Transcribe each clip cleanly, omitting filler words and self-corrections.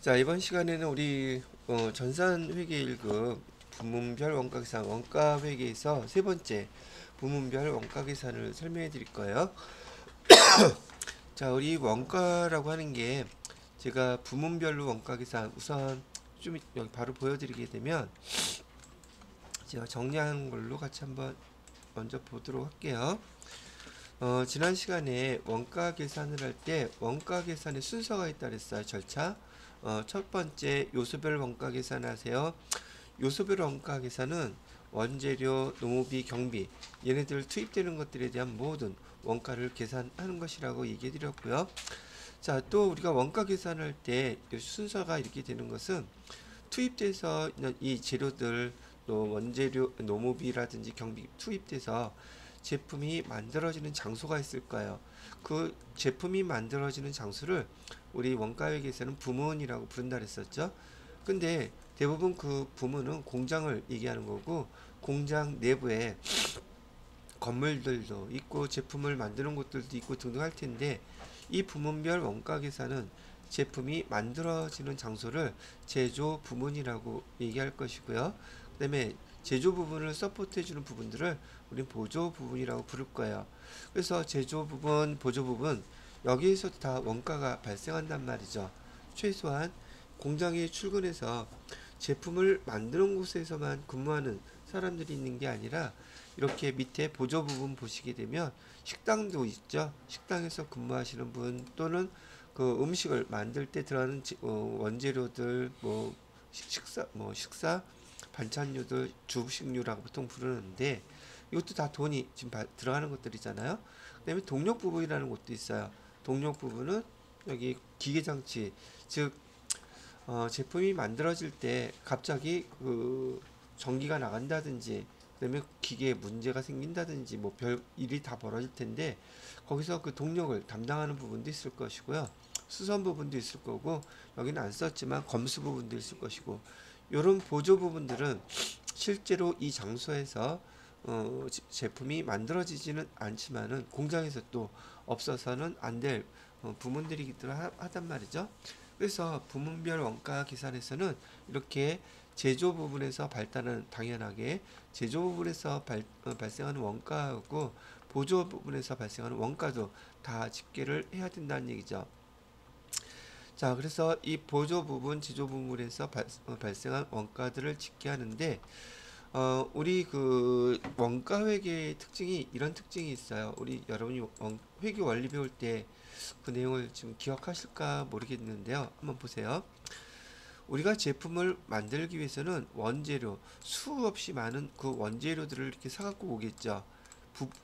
자, 이번 시간에는 우리 전산회계 1급 부문별 원가계산 원가회계에서 세 번째 부문별 원가계산을 설명해 드릴 거예요. 자, 우리 원가라고 하는 게 제가 부문별로 원가계산 우선 좀 여기 바로 보여드리게 되면 제가 정리한 걸로 같이 한번 먼저 보도록 할게요. 지난 시간에 원가 계산을 할 때 원가 계산의 순서가 있다 그랬어요. 절차. 첫 번째 요소별 원가 계산하세요. 요소별 원가 계산은 원재료, 농업비, 경비 얘네들 투입되는 것들에 대한 모든 원가를 계산하는 것이라고 얘기해 드렸고요. 자, 또 우리가 원가 계산할 때 순서가 이렇게 되는 것은 투입돼서 이 재료들 또 원재료 농업비라든지 경비 투입돼서 제품이 만들어지는 장소가 있을 거예요. 그 제품이 만들어지는 장소를 우리 원가회계에서는 부문이라고 부른다 그랬었죠. 근데 대부분 그 부문은 공장을 얘기하는 거고 공장 내부에 건물들도 있고 제품을 만드는 곳들도 있고 등등 할 텐데 이 부문별 원가 계산은 제품이 만들어지는 장소를 제조 부문이라고 얘기할 것이고요. 그다음에 제조 부분을 서포트해주는 부분들을 우린 보조 부분이라고 부를 거예요. 그래서 제조 부분, 보조 부분 여기에서 다 원가가 발생한단 말이죠. 최소한 공장에 출근해서 제품을 만드는 곳에서만 근무하는 사람들이 있는 게 아니라 이렇게 밑에 보조 부분 보시게 되면 식당도 있죠. 식당에서 근무하시는 분 또는 그 음식을 만들 때 들어가는 원재료들 식사 반찬류들 주식류라고 보통 부르는데 이것도 다 돈이 지금 들어가는 것들이잖아요. 그다음에 동력 부분이라는 것도 있어요. 동력 부분은 여기 기계 장치 즉 제품이 만들어질 때 갑자기 그 전기가 나간다든지 그다음에 기계에 문제가 생긴다든지 뭐 별 일이 다 벌어질 텐데 거기서 그 동력을 담당하는 부분도 있을 것이고요. 수선 부분도 있을 거고 여기는 안 썼지만 검수 부분도 있을 것이고 이런 보조 부분들은 실제로 이 장소에서 제품이 만들어지지는 않지만은 공장에서 또 없어서는 안 될 부문들이기도 하단 말이죠. 그래서 부문별 원가 계산에서는 이렇게 제조 부분에서 발단은 당연하게 제조 부분에서 발생하는 원가하고 보조 부분에서 발생하는 원가도 다 집계를 해야 된다는 얘기죠. 자, 그래서 이 보조 부분, 제조 부분에서 발생한 원가들을 집계하는데 우리 그 원가 회계의 특징이 이런 특징이 있어요. 우리 여러분이 회계 원리 배울 때 그 내용을 지금 기억하실까 모르겠는데요. 한번 보세요. 우리가 제품을 만들기 위해서는 원재료 수없이 많은 그 원재료들을 이렇게 사갖고 오겠죠.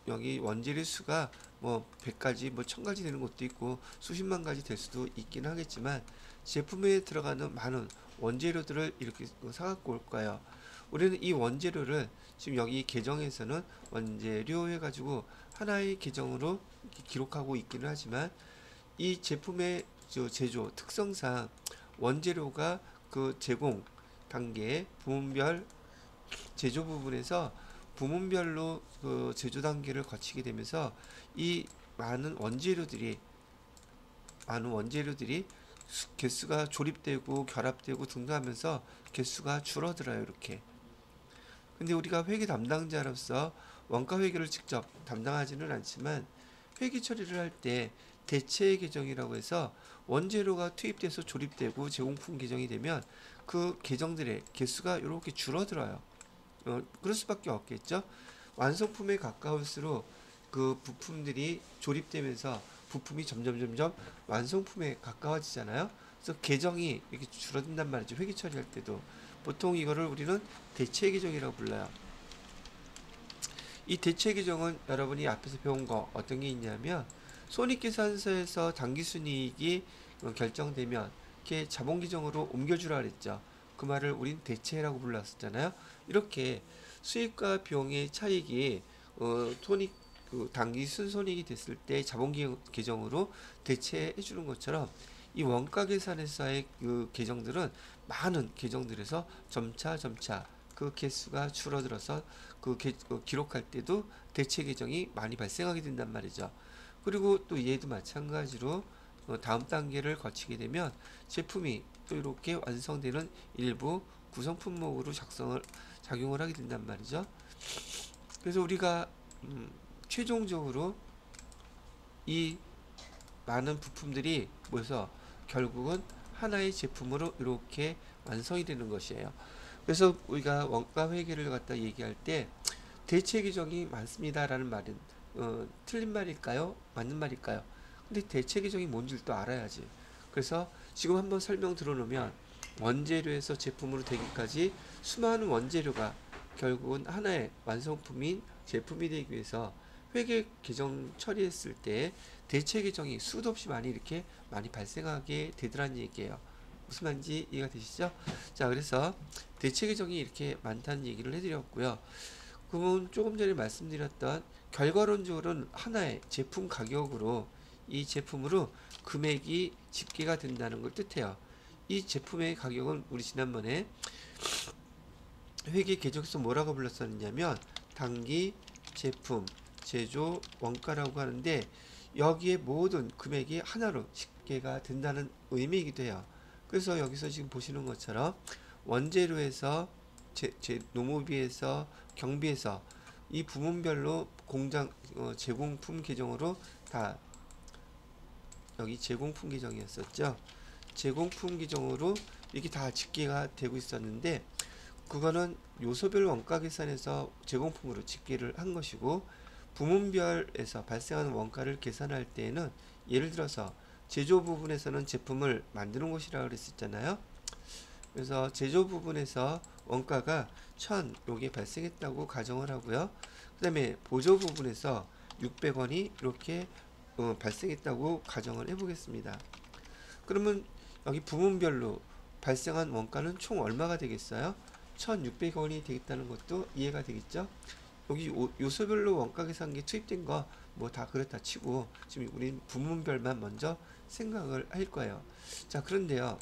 여기 원재료 수가 뭐 100가지 뭐 1000가지 되는 것도 있고 수십만 가지 될 수도 있긴 하겠지만 제품에 들어가는 많은 원재료들을 이렇게 사갖고 올 거예요. 우리는 이 원재료를 지금 여기 계정에서는 원재료 해가지고 하나의 계정으로 기록하고 있기는 하지만 이 제품의 제조 특성상 원재료가 그 제공 단계 부문별 제조 부분에서 부문별로 그 제조 단계를 거치게 되면서 이 많은 원재료들이 개수가 조립되고 결합되고 등등 하면서 개수가 줄어들어요. 이렇게. 근데 우리가 회계 담당자로서 원가 회계를 직접 담당하지는 않지만 회계 처리를 할 때 대체 계정이라고 해서 원재료가 투입돼서 조립되고 제공품 계정이 되면 그 계정들의 개수가 이렇게 줄어들어요. 그럴 수밖에 없겠죠. 완성품에 가까울수록 그 부품들이 조립되면서 부품이 점점 완성품에 가까워지잖아요. 그래서 계정이 이렇게 줄어든단 말이죠. 회계 처리할 때도 보통 이거를 우리는 대체 계정이라고 불러요. 이 대체 계정은 여러분이 앞에서 배운 거 어떤 게 있냐면 손익계산서에서 당기순이익이 결정되면 이렇게 자본계정으로 옮겨주라 그랬죠. 그 말을 우린 대체라고 불렀었잖아요. 이렇게 수익과 비용의 차익이 손익 당기 순손익이 됐을 때 자본계정으로 대체해 주는 것처럼 이 원가 계산에서의 그 계정들은 많은 계정들에서 점차 그 개수가 줄어들어서 기록할 때도 대체 계정이 많이 발생하게 된단 말이죠. 그리고 또 얘도 마찬가지로 다음 단계를 거치게 되면 제품이 또 이렇게 완성되는 일부 구성 품목으로 작용을 하게 된단 말이죠. 그래서 우리가 최종적으로 이 많은 부품들이 모여서 결국은 하나의 제품으로 이렇게 완성이 되는 것이에요. 그래서 우리가 원가 회계를 갖다 얘기할 때 대체 규정이 많습니다라는 말은 틀린 말일까요? 맞는 말일까요? 근데 대체 규정이 뭔지를 또 알아야지. 그래서 지금 한번 설명 들어놓으면 원재료에서 제품으로 되기까지 수많은 원재료가 결국은 하나의 완성품인 제품이 되기 위해서 회계 개정 처리했을 때 대체 개정이 수도 없이 이렇게 많이 발생하게 되더란 얘기예요. 무슨 말인지 이해가 되시죠? 자, 그래서 대체 개정이 이렇게 많다는 얘기를 해드렸고요. 그러면 조금 전에 말씀드렸던 결과론적으로는 하나의 제품 가격으로 이 제품으로 금액이 집계가 된다는 걸 뜻해요. 이 제품의 가격은 우리 지난번에 회계 개정서 뭐라고 불렀었냐면 단기 제품 제조 원가라고 하는데 여기에 모든 금액이 하나로 집계가 된다는 의미이기도 해요. 그래서 여기서 지금 보시는 것처럼 원재료에서 농업비에서 경비에서 이 부문별로 공장 제공품 계정으로 다 여기 제공품 계정이었었죠. 제공품 계정으로 이게 다 집계가 되고 있었는데 그거는 요소별 원가 계산에서 제공품으로 집계를 한 것이고 부문별에서 발생하는 원가를 계산할 때에는 예를 들어서 제조 부분에서는 제품을 만드는 곳이라고 그랬었잖아요. 그래서 제조 부분에서 원가가 1000 요게 발생했다고 가정을 하고요. 그 다음에 보조 부분에서 600원이 이렇게 발생했다고 가정을 해보겠습니다. 그러면 여기 부문별로 발생한 원가는 총 얼마가 되겠어요? 1600원이 되겠다는 것도 이해가 되겠죠? 여기 요소별로 원가 계산기 투입된 거 뭐 다 그렇다 치고 지금 우린 부문별만 먼저 생각을 할 거예요. 자, 그런데요.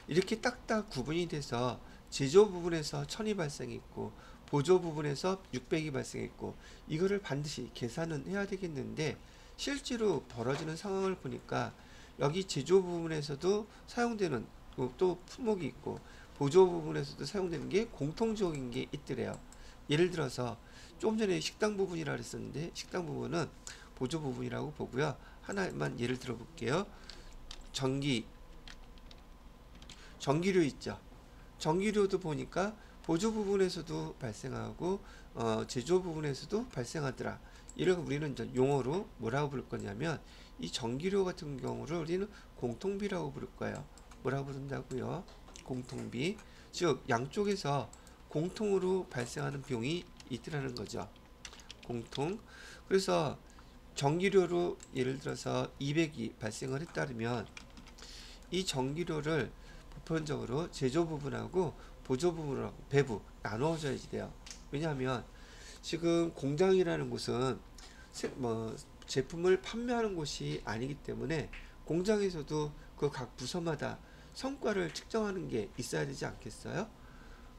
이렇게 딱딱 구분이 돼서 제조 부분에서 1000이 발생했고 보조 부분에서 600이 발생했고 이거를 반드시 계산은 해야 되겠는데 실제로 벌어지는 상황을 보니까 여기 제조 부분에서도 사용되는 또 품목이 있고 보조 부분에서도 사용되는 게 공통적인 게 있더래요. 예를 들어서 조금 전에 식당 부분이라 그랬었는데 식당 부분은 보조 부분이라고 보고요. 하나만 예를 들어 볼게요. 전기료 있죠. 전기료도 보니까 보조 부분에서도 발생하고 제조 부분에서도 발생하더라. 이걸 우리는 이제 용어로 뭐라고 부를 거냐면 이 전기료 같은 경우를 우리는 공통비라고 부를 거예요. 뭐라고 부른다고요? 공통비. 즉 양쪽에서 공통으로 발생하는 비용이 있더라는 거죠. 공통. 그래서 전기료로 예를 들어서 200이 발생을 했다면 이 전기료를 보편적으로 제조 부분하고 보조 부분하고 배부 나누어져야지 돼요. 왜냐하면 지금 공장이라는 곳은 제품을 판매하는 곳이 아니기 때문에 공장에서도 그 각 부서마다 성과를 측정하는 게 있어야 되지 않겠어요?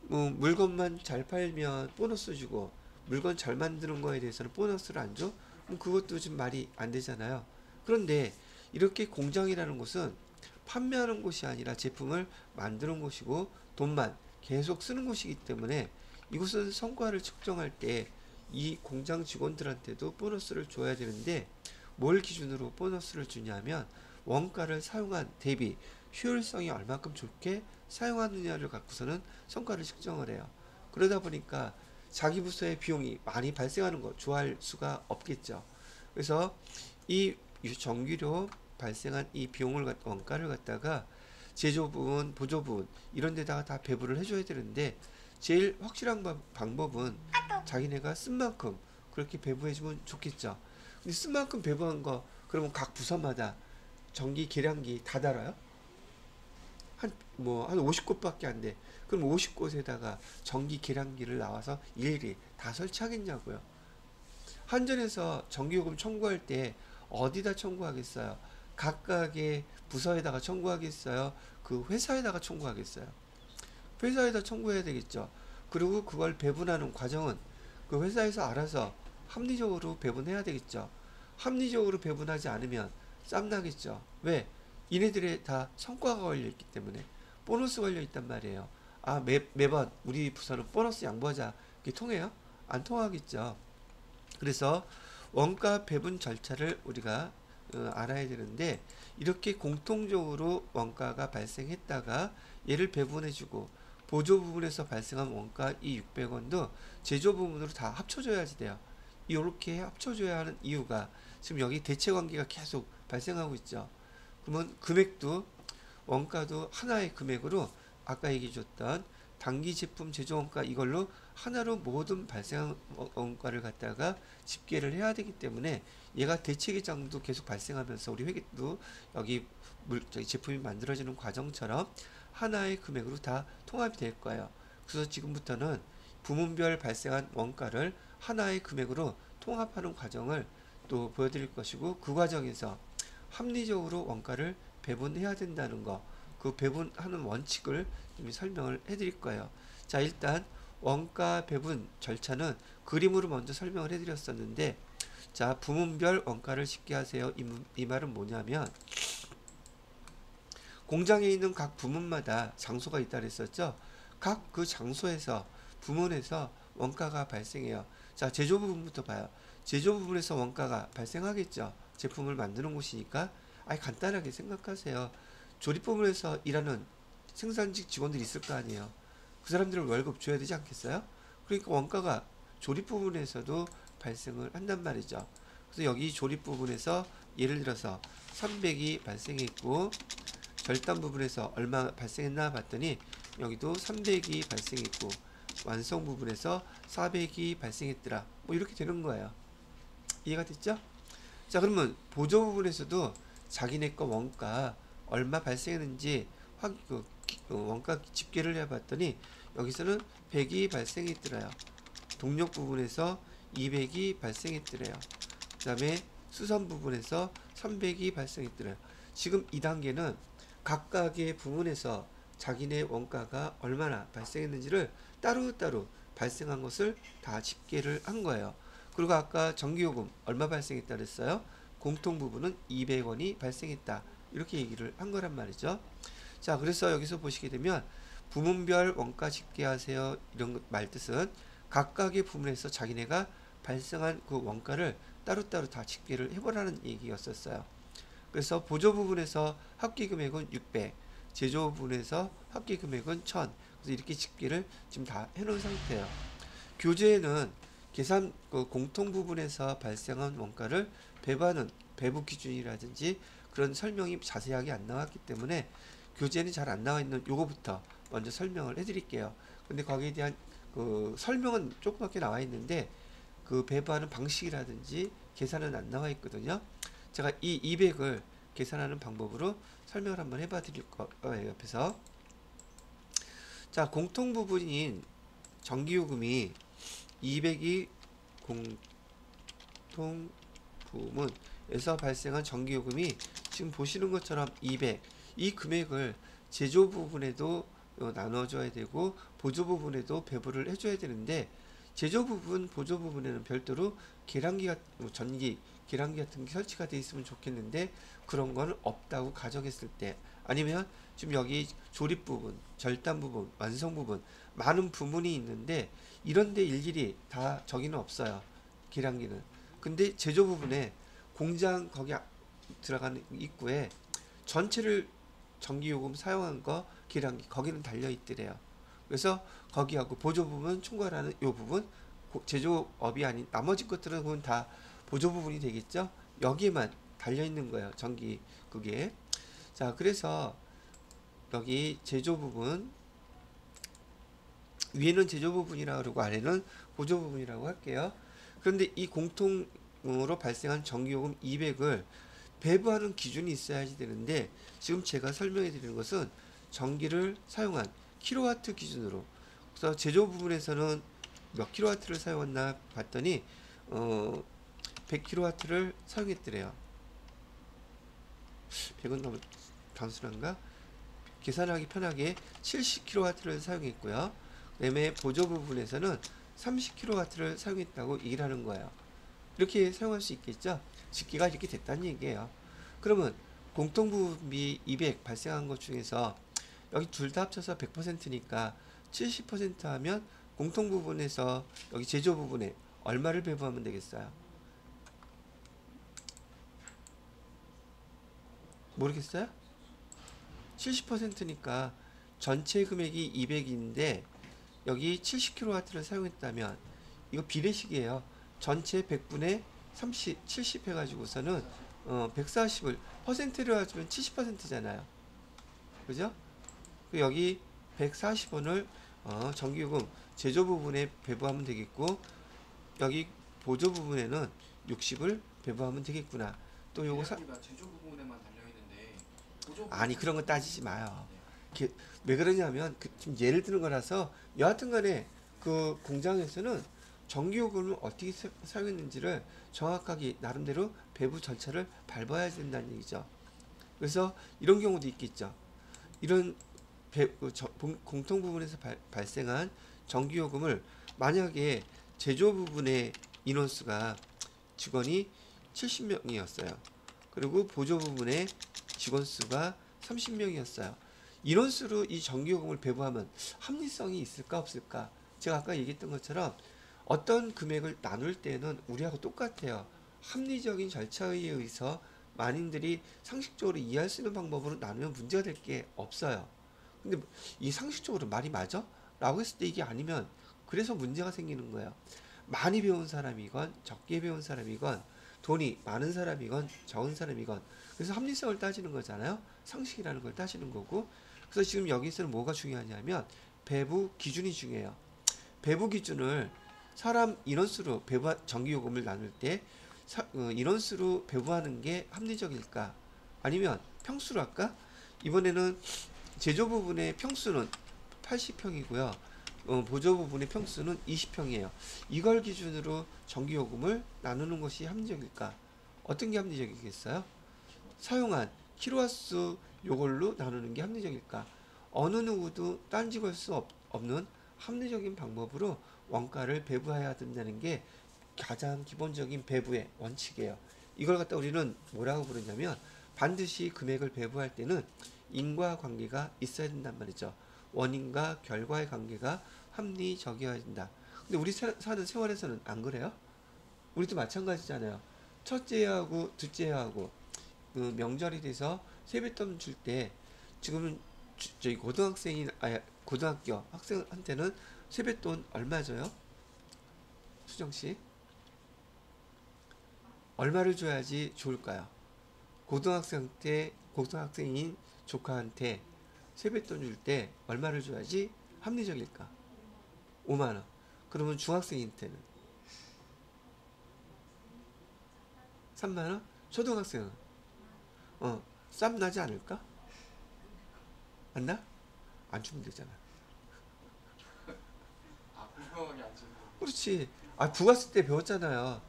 물건만 잘 팔면 보너스 주고 물건 잘 만드는 거에 대해서는 보너스를 안 줘? 그것도 좀 말이 안 되잖아요. 그런데 이렇게 공장이라는 곳은 판매하는 곳이 아니라 제품을 만드는 곳이고 돈만 계속 쓰는 곳이기 때문에 이곳은 성과를 측정할 때 이 공장 직원들한테도 보너스를 줘야 되는데 뭘 기준으로 보너스를 주냐면 원가를 사용한 대비 효율성이 얼마큼 좋게 사용하느냐를 갖고서는 성과를 측정을 해요. 그러다 보니까 자기 부서의 비용이 많이 발생하는 거 좋아할 수가 없겠죠. 그래서 이 전기료 발생한 이 비용을 원가를 갖다가 제조 부분, 보조 부분 이런 데다가 다 배분을 해줘야 되는데 제일 확실한 방법은 자기네가 쓴 만큼 그렇게 배부해주면 좋겠죠. 근데 쓴 만큼 배부한 거 그러면 각 부서마다 전기 계량기 다 달아요? 한 50곳밖에 안 돼. 그럼 50곳에다가 전기 계량기를 나와서 일일이 다 설치하겠냐고요. 한전에서 전기요금 청구할 때 어디다 청구하겠어요? 각각의 부서에다가 청구하겠어요? 그 회사에다가 청구하겠어요? 회사에다 청구해야 되겠죠. 그리고 그걸 배분하는 과정은 그 회사에서 알아서 합리적으로 배분해야 되겠죠. 합리적으로 배분하지 않으면 쌈나겠죠. 왜? 이네들의 다 성과가 걸려있기 때문에 보너스 걸려있단 말이에요. 아, 매번 우리 부서는 보너스 양보하자. 이게 통해요? 안 통하겠죠. 그래서 원가 배분 절차를 우리가 알아야 되는데, 이렇게 공통적으로 원가가 발생했다가 얘를 배분해주고 보조 부분에서 발생한 원가 이 600원도 제조 부분으로 다 합쳐줘야지 돼요. 이렇게 합쳐줘야 하는 이유가 지금 여기 대체 관계가 계속 발생하고 있죠. 그러면 금액도 원가도 하나의 금액으로 아까 얘기해 줬던 단기 제품 제조 원가 이걸로 하나로 모든 발생한 원가를 갖다가 집계를 해야 되기 때문에 얘가 대체 계장도 계속 발생하면서 우리 회계도 여기 저기 제품이 만들어지는 과정처럼 하나의 금액으로 다 통합이 될 거예요. 그래서 지금부터는 부문별 발생한 원가를 하나의 금액으로 통합하는 과정을 또 보여드릴 것이고, 그 과정에서 합리적으로 원가를 배분해야 된다는 거, 그 배분하는 원칙을 좀 설명을 해드릴 거예요. 자, 일단 원가 배분 절차는 그림으로 먼저 설명을 해드렸었는데, 자, 부문별 원가를 쉽게 하세요. 이 말은 뭐냐면, 공장에 있는 각 부문마다 장소가 있다 그랬었죠. 각 그 장소에서 부문에서 원가가 발생해요. 자, 제조 부분부터 봐요. 제조 부분에서 원가가 발생하겠죠. 제품을 만드는 곳이니까. 아니, 간단하게 생각하세요. 조립 부분에서 일하는 생산직 직원들이 있을 거 아니에요. 그 사람들은 월급 줘야 되지 않겠어요? 그러니까 원가가 조립 부분에서도 발생을 한단 말이죠. 그래서 여기 조립 부분에서 예를 들어서 300이 발생했고, 절단 부분에서 얼마 발생했나 봤더니 여기도 300이 발생했고, 완성 부분에서 400이 발생했더라. 뭐 이렇게 되는 거예요. 이해가 됐죠? 자, 그러면 보조 부분에서도 자기네 거 원가 얼마 발생했는지 원가 집계를 해봤더니 여기서는 100이 발생했더래요. 동력 부분에서 200이 발생했더래요. 그 다음에 수선 부분에서 300이 발생했더래요. 지금 이 단계는 각각의 부분에서 자기네 원가가 얼마나 발생했는지를 따로따로 발생한 것을 다 집계를 한 거예요. 그리고 아까 전기요금 얼마 발생했다 그랬어요? 공통 부분은 200원이 발생했다. 이렇게 얘기를 한 거란 말이죠. 자, 그래서 여기서 보시게 되면 부문별 원가 집계하세요. 이런 말 뜻은 각각의 부문에서 자기네가 발생한 그 원가를 따로따로 다 집계를 해보라는 얘기였었어요. 그래서 보조 부분에서 합계 금액은 600, 제조 부분에서 합계 금액은 1000. 그래서 이렇게 집계를 지금 다 해놓은 상태예요. 교재에는 계산 공통 부분에서 발생한 원가를 배분하는 배분 기준이라든지 그런 설명이 자세하게 안 나왔기 때문에 교재는 잘 안 나와 있는 요거부터 먼저 설명을 해드릴게요. 근데 거기에 대한 그 설명은 조그맣게 나와 있는데 그 배분하는 방식이라든지 계산은 안 나와 있거든요. 제가 이 200을 계산하는 방법으로 설명을 한번 해봐 드릴 거예요. 옆에서. 자, 공통 부분인 전기요금이 200이 공통 부문에서 발생한 전기요금이 지금 보시는 것처럼 200, 이 금액을 제조 부분에도 나눠줘야 되고 보조 부분에도 배분을 해줘야 되는데, 제조 부분, 보조 부분에는 별도로 계량기 같은 전기 계량기 같은 게 설치가 되어 있으면 좋겠는데 그런 거는 없다고 가정했을 때, 아니면 지금 여기 조립 부분, 절단 부분, 완성 부분 많은 부분이 있는데 이런데 일일이 다 저기는 없어요. 계량기는. 근데 제조 부분에 공장 거기 들어가는 입구에 전체를 전기요금 사용한 거 계량기 거기는 달려 있더래요. 그래서 거기하고 보조 부분 총괄하는 요 부분 제조업이 아닌 나머지 것들은 그건 다 보조 부분이 되겠죠. 여기에만 달려 있는 거예요. 전기 그게. 자, 그래서 여기 제조 부분 위에는 제조 부분이라고 그러고 아래는 보조 부분이라고 할게요. 그런데 이 공통으로 발생한 전기요금 200을 배부하는 기준이 있어야지 되는데, 지금 제가 설명해 드리는 것은 전기를 사용한 킬로와트 기준으로. 그래서 제조 부분에서는 몇 킬로와트를 사용했나 봤더니 100킬로와트를 사용했더래요. 100은 너무 단순한가? 계산하기 편하게 70킬로와트를 사용했고요. 그다음에 보조 부분에서는 30킬로와트를 사용했다고 얘기를 하는 거예요. 이렇게 사용할 수 있겠죠? 집계가 이렇게 됐다는 얘기예요. 그러면 공통부분비 200 발생한 것 중에서 여기 둘 다 합쳐서 100%니까 70% 하면 공통부분에서 여기 제조 부분에 얼마를 배분하면 되겠어요? 모르겠어요? 70%니까 전체 금액이 200인데 여기 70kW를 사용했다면 이거 비례식이에요. 전체 100분의 30, 70 해가지고서는 140을 퍼센트로 하면 70%잖아요. 그죠? 여기 140원을 전기요금 제조 부분에 배부하면 되겠고 여기 보조 부분에는 60을 배부하면 되겠구나. 또 요거 제조 부분에만 달려 있는데 아니 그런 거 따지지 마요. 왜 그러냐면 지금 예를 드는 거라서 여하튼간에 그 공장에서는 전기요금을 어떻게 사용했는지를 정확하게 나름대로 배부 절차를 밟아야 된다는 얘기죠. 그래서 이런 경우도 있겠죠. 이런 공통 부분에서 발생한 전기요금을 만약에 제조 부분의 인원수가 직원이 70명이었어요. 그리고 보조 부분의 직원 수가 30명이었어요. 인원수로 이 전기요금을 배부하면 합리성이 있을까 없을까? 제가 아까 얘기했던 것처럼 어떤 금액을 나눌 때는 우리하고 똑같아요. 합리적인 절차에 의해서 만인들이 상식적으로 이해할 수 있는 방법으로 나누면 문제가 될 게 없어요. 근데 이 상식적으로 말이 맞아? 라고 했을 때 이게 아니면 그래서 문제가 생기는 거예요. 많이 배운 사람이건 적게 배운 사람이건 돈이 많은 사람이건 적은 사람이건 그래서 합리성을 따지는 거잖아요. 상식이라는 걸 따지는 거고 그래서 지금 여기서는 뭐가 중요하냐면 배부 기준이 중요해요. 배부 기준을 사람 인원수로 전기요금을 나눌 때 인원수로 배부하는 게 합리적일까? 아니면 평수로 할까? 이번에는 제조 부분의 평수는 80평이고요. 보조 부분의 평수는 20평이에요. 이걸 기준으로 전기요금을 나누는 것이 합리적일까? 어떤 게 합리적이겠어요? 사용한 킬로와트 요걸로 나누는 게 합리적일까? 어느 누구도 딴지걸 수 없는 합리적인 방법으로 원가를 배부해야 된다는 게 가장 기본적인 배부의 원칙이에요. 이걸 갖다 우리는 뭐라고 부르냐면 반드시 금액을 배부할 때는 인과관계가 있어야 된단 말이죠. 원인과 결과의 관계가 합리적이어야 된다. 근데 우리 사는 생활에서는 안 그래요? 우리도 마찬가지잖아요. 첫째 하고 둘째 하고 그 명절이 돼서 세뱃돈 줄 때 지금은 저희 고등학교 학생한테는 세뱃돈 얼마 줘요? 수정 씨 얼마를 줘야지 좋을까요? 고등학생인 조카한테 세뱃돈 줄 때 얼마를 줘야지 합리적일까? 5만 원. 그러면 중학생한테는 3만 원? 초등학생은 쌈 나지 않을까? 안 나? 안 주면 되잖아. 공평하게 안 주는 거. 그렇지. 부가세 때 배웠잖아요.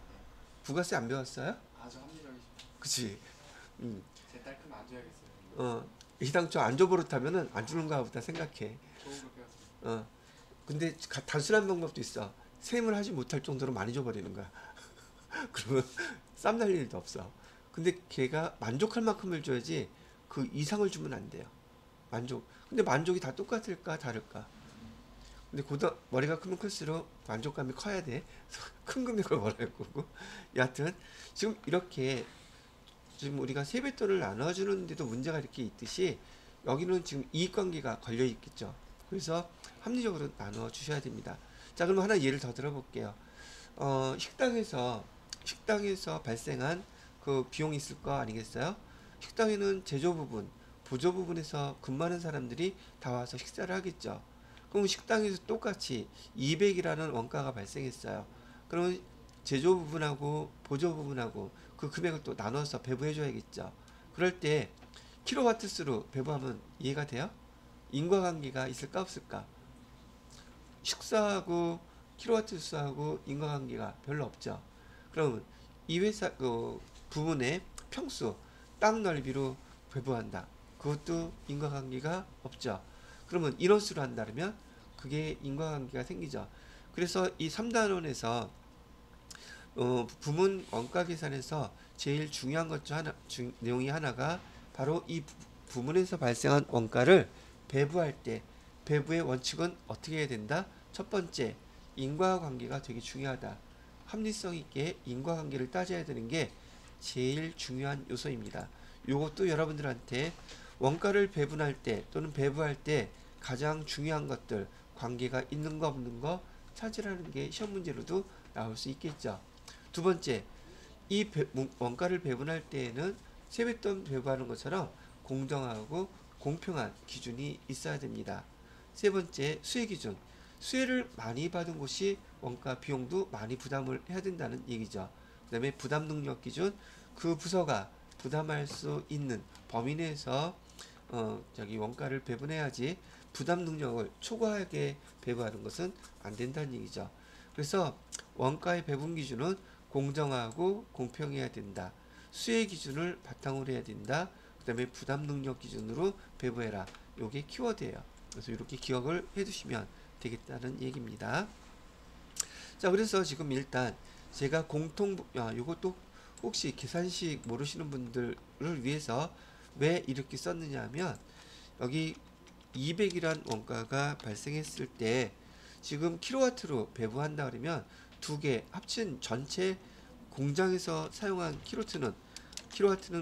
부가세 안 배웠어요? 아주 합리적이십니다. 그치. 제 딸 크면 안 줘야겠어요. 이당초 안 줘버릇하면은 안 주는가 보다 생각해. 좋은 거 배웠습니다. 근데 단순한 방법도 있어. 세임을 하지 못할 정도로 많이 줘버리는 거야. 그러면 쌈 날 일도 없어. 근데 걔가 만족할 만큼을 줘야지 그 이상을 주면 안 돼요. 근데 만족이 다 똑같을까 다를까? 근데 머리가 크면 클수록 만족감이 커야 돼. 큰 금액을 원할 거고. 여하튼 지금 이렇게 지금 우리가 세뱃돈을 나눠주는데도 문제가 이렇게 있듯이 여기는 지금 이익관계가 걸려 있겠죠. 그래서 합리적으로 나눠 주셔야 됩니다. 자, 그럼 하나 예를 더 들어볼게요. 식당에서 발생한 그 비용이 있을 거 아니겠어요? 식당에는 제조 부분, 보조 부분에서 근무하는 사람들이 다 와서 식사를 하겠죠. 그럼 식당에서 똑같이 200이라는 원가가 발생했어요. 그러면 제조 부분하고 보조 부분하고 그 금액을 또 나눠서 배부해 줘야겠죠. 그럴 때 킬로와트 수로 배부하면 이해가 돼요? 인과관계가 있을까 없을까? 식사하고 킬로와트 수하고 인과관계가 별로 없죠. 그럼 이 회사 그 부분의 평수, 땅 넓이로 배부한다. 그것도 인과관계가 없죠. 그러면 인원수로 한다면 그게 인과관계가 생기죠. 그래서 이 3단원에서 부문 원가 계산에서 제일 중요한 것 중 하나, 내용이 하나가 바로 이 부문에서 발생한 원가를 배부할 때 배부의 원칙은 어떻게 해야 된다? 첫 번째, 인과관계가 되게 중요하다. 합리성 있게 인과관계를 따져야 되는 게 제일 중요한 요소입니다. 요것도 여러분들한테 원가를 배분할 때 또는 배부할 때 가장 중요한 것들, 관계가 있는 거 없는 거 찾으라는 게 시험 문제로도 나올 수 있겠죠. 두 번째, 이 원가를 배분할 때에는 세뱃돈 배부하는 것처럼 공정하고 공평한 기준이 있어야 됩니다. 세 번째, 수혜 기준. 수혜를 많이 받은 곳이 원가 비용도 많이 부담을 해야 된다는 얘기죠. 그 다음에 부담 능력 기준. 그 부서가 부담할 수 있는 범위 내에서 원가를 배분해야지 부담 능력을 초과하게 배부하는 것은 안 된다는 얘기죠. 그래서 원가의 배분 기준은 공정하고 공평해야 된다. 수혜 기준을 바탕으로 해야 된다. 그 다음에 부담 능력 기준으로 배부해라. 요게 키워드예요. 그래서 이렇게 기억을 해두시면 되겠다는 얘기입니다. 자, 그래서 지금 일단 제가 요것도 혹시 계산식 모르시는 분들을 위해서 왜 이렇게 썼느냐 하면 여기 200이란 원가가 발생했을 때 지금 킬로와트로 배부한다 그러면 두 개 합친 전체 공장에서 사용한 킬로와트는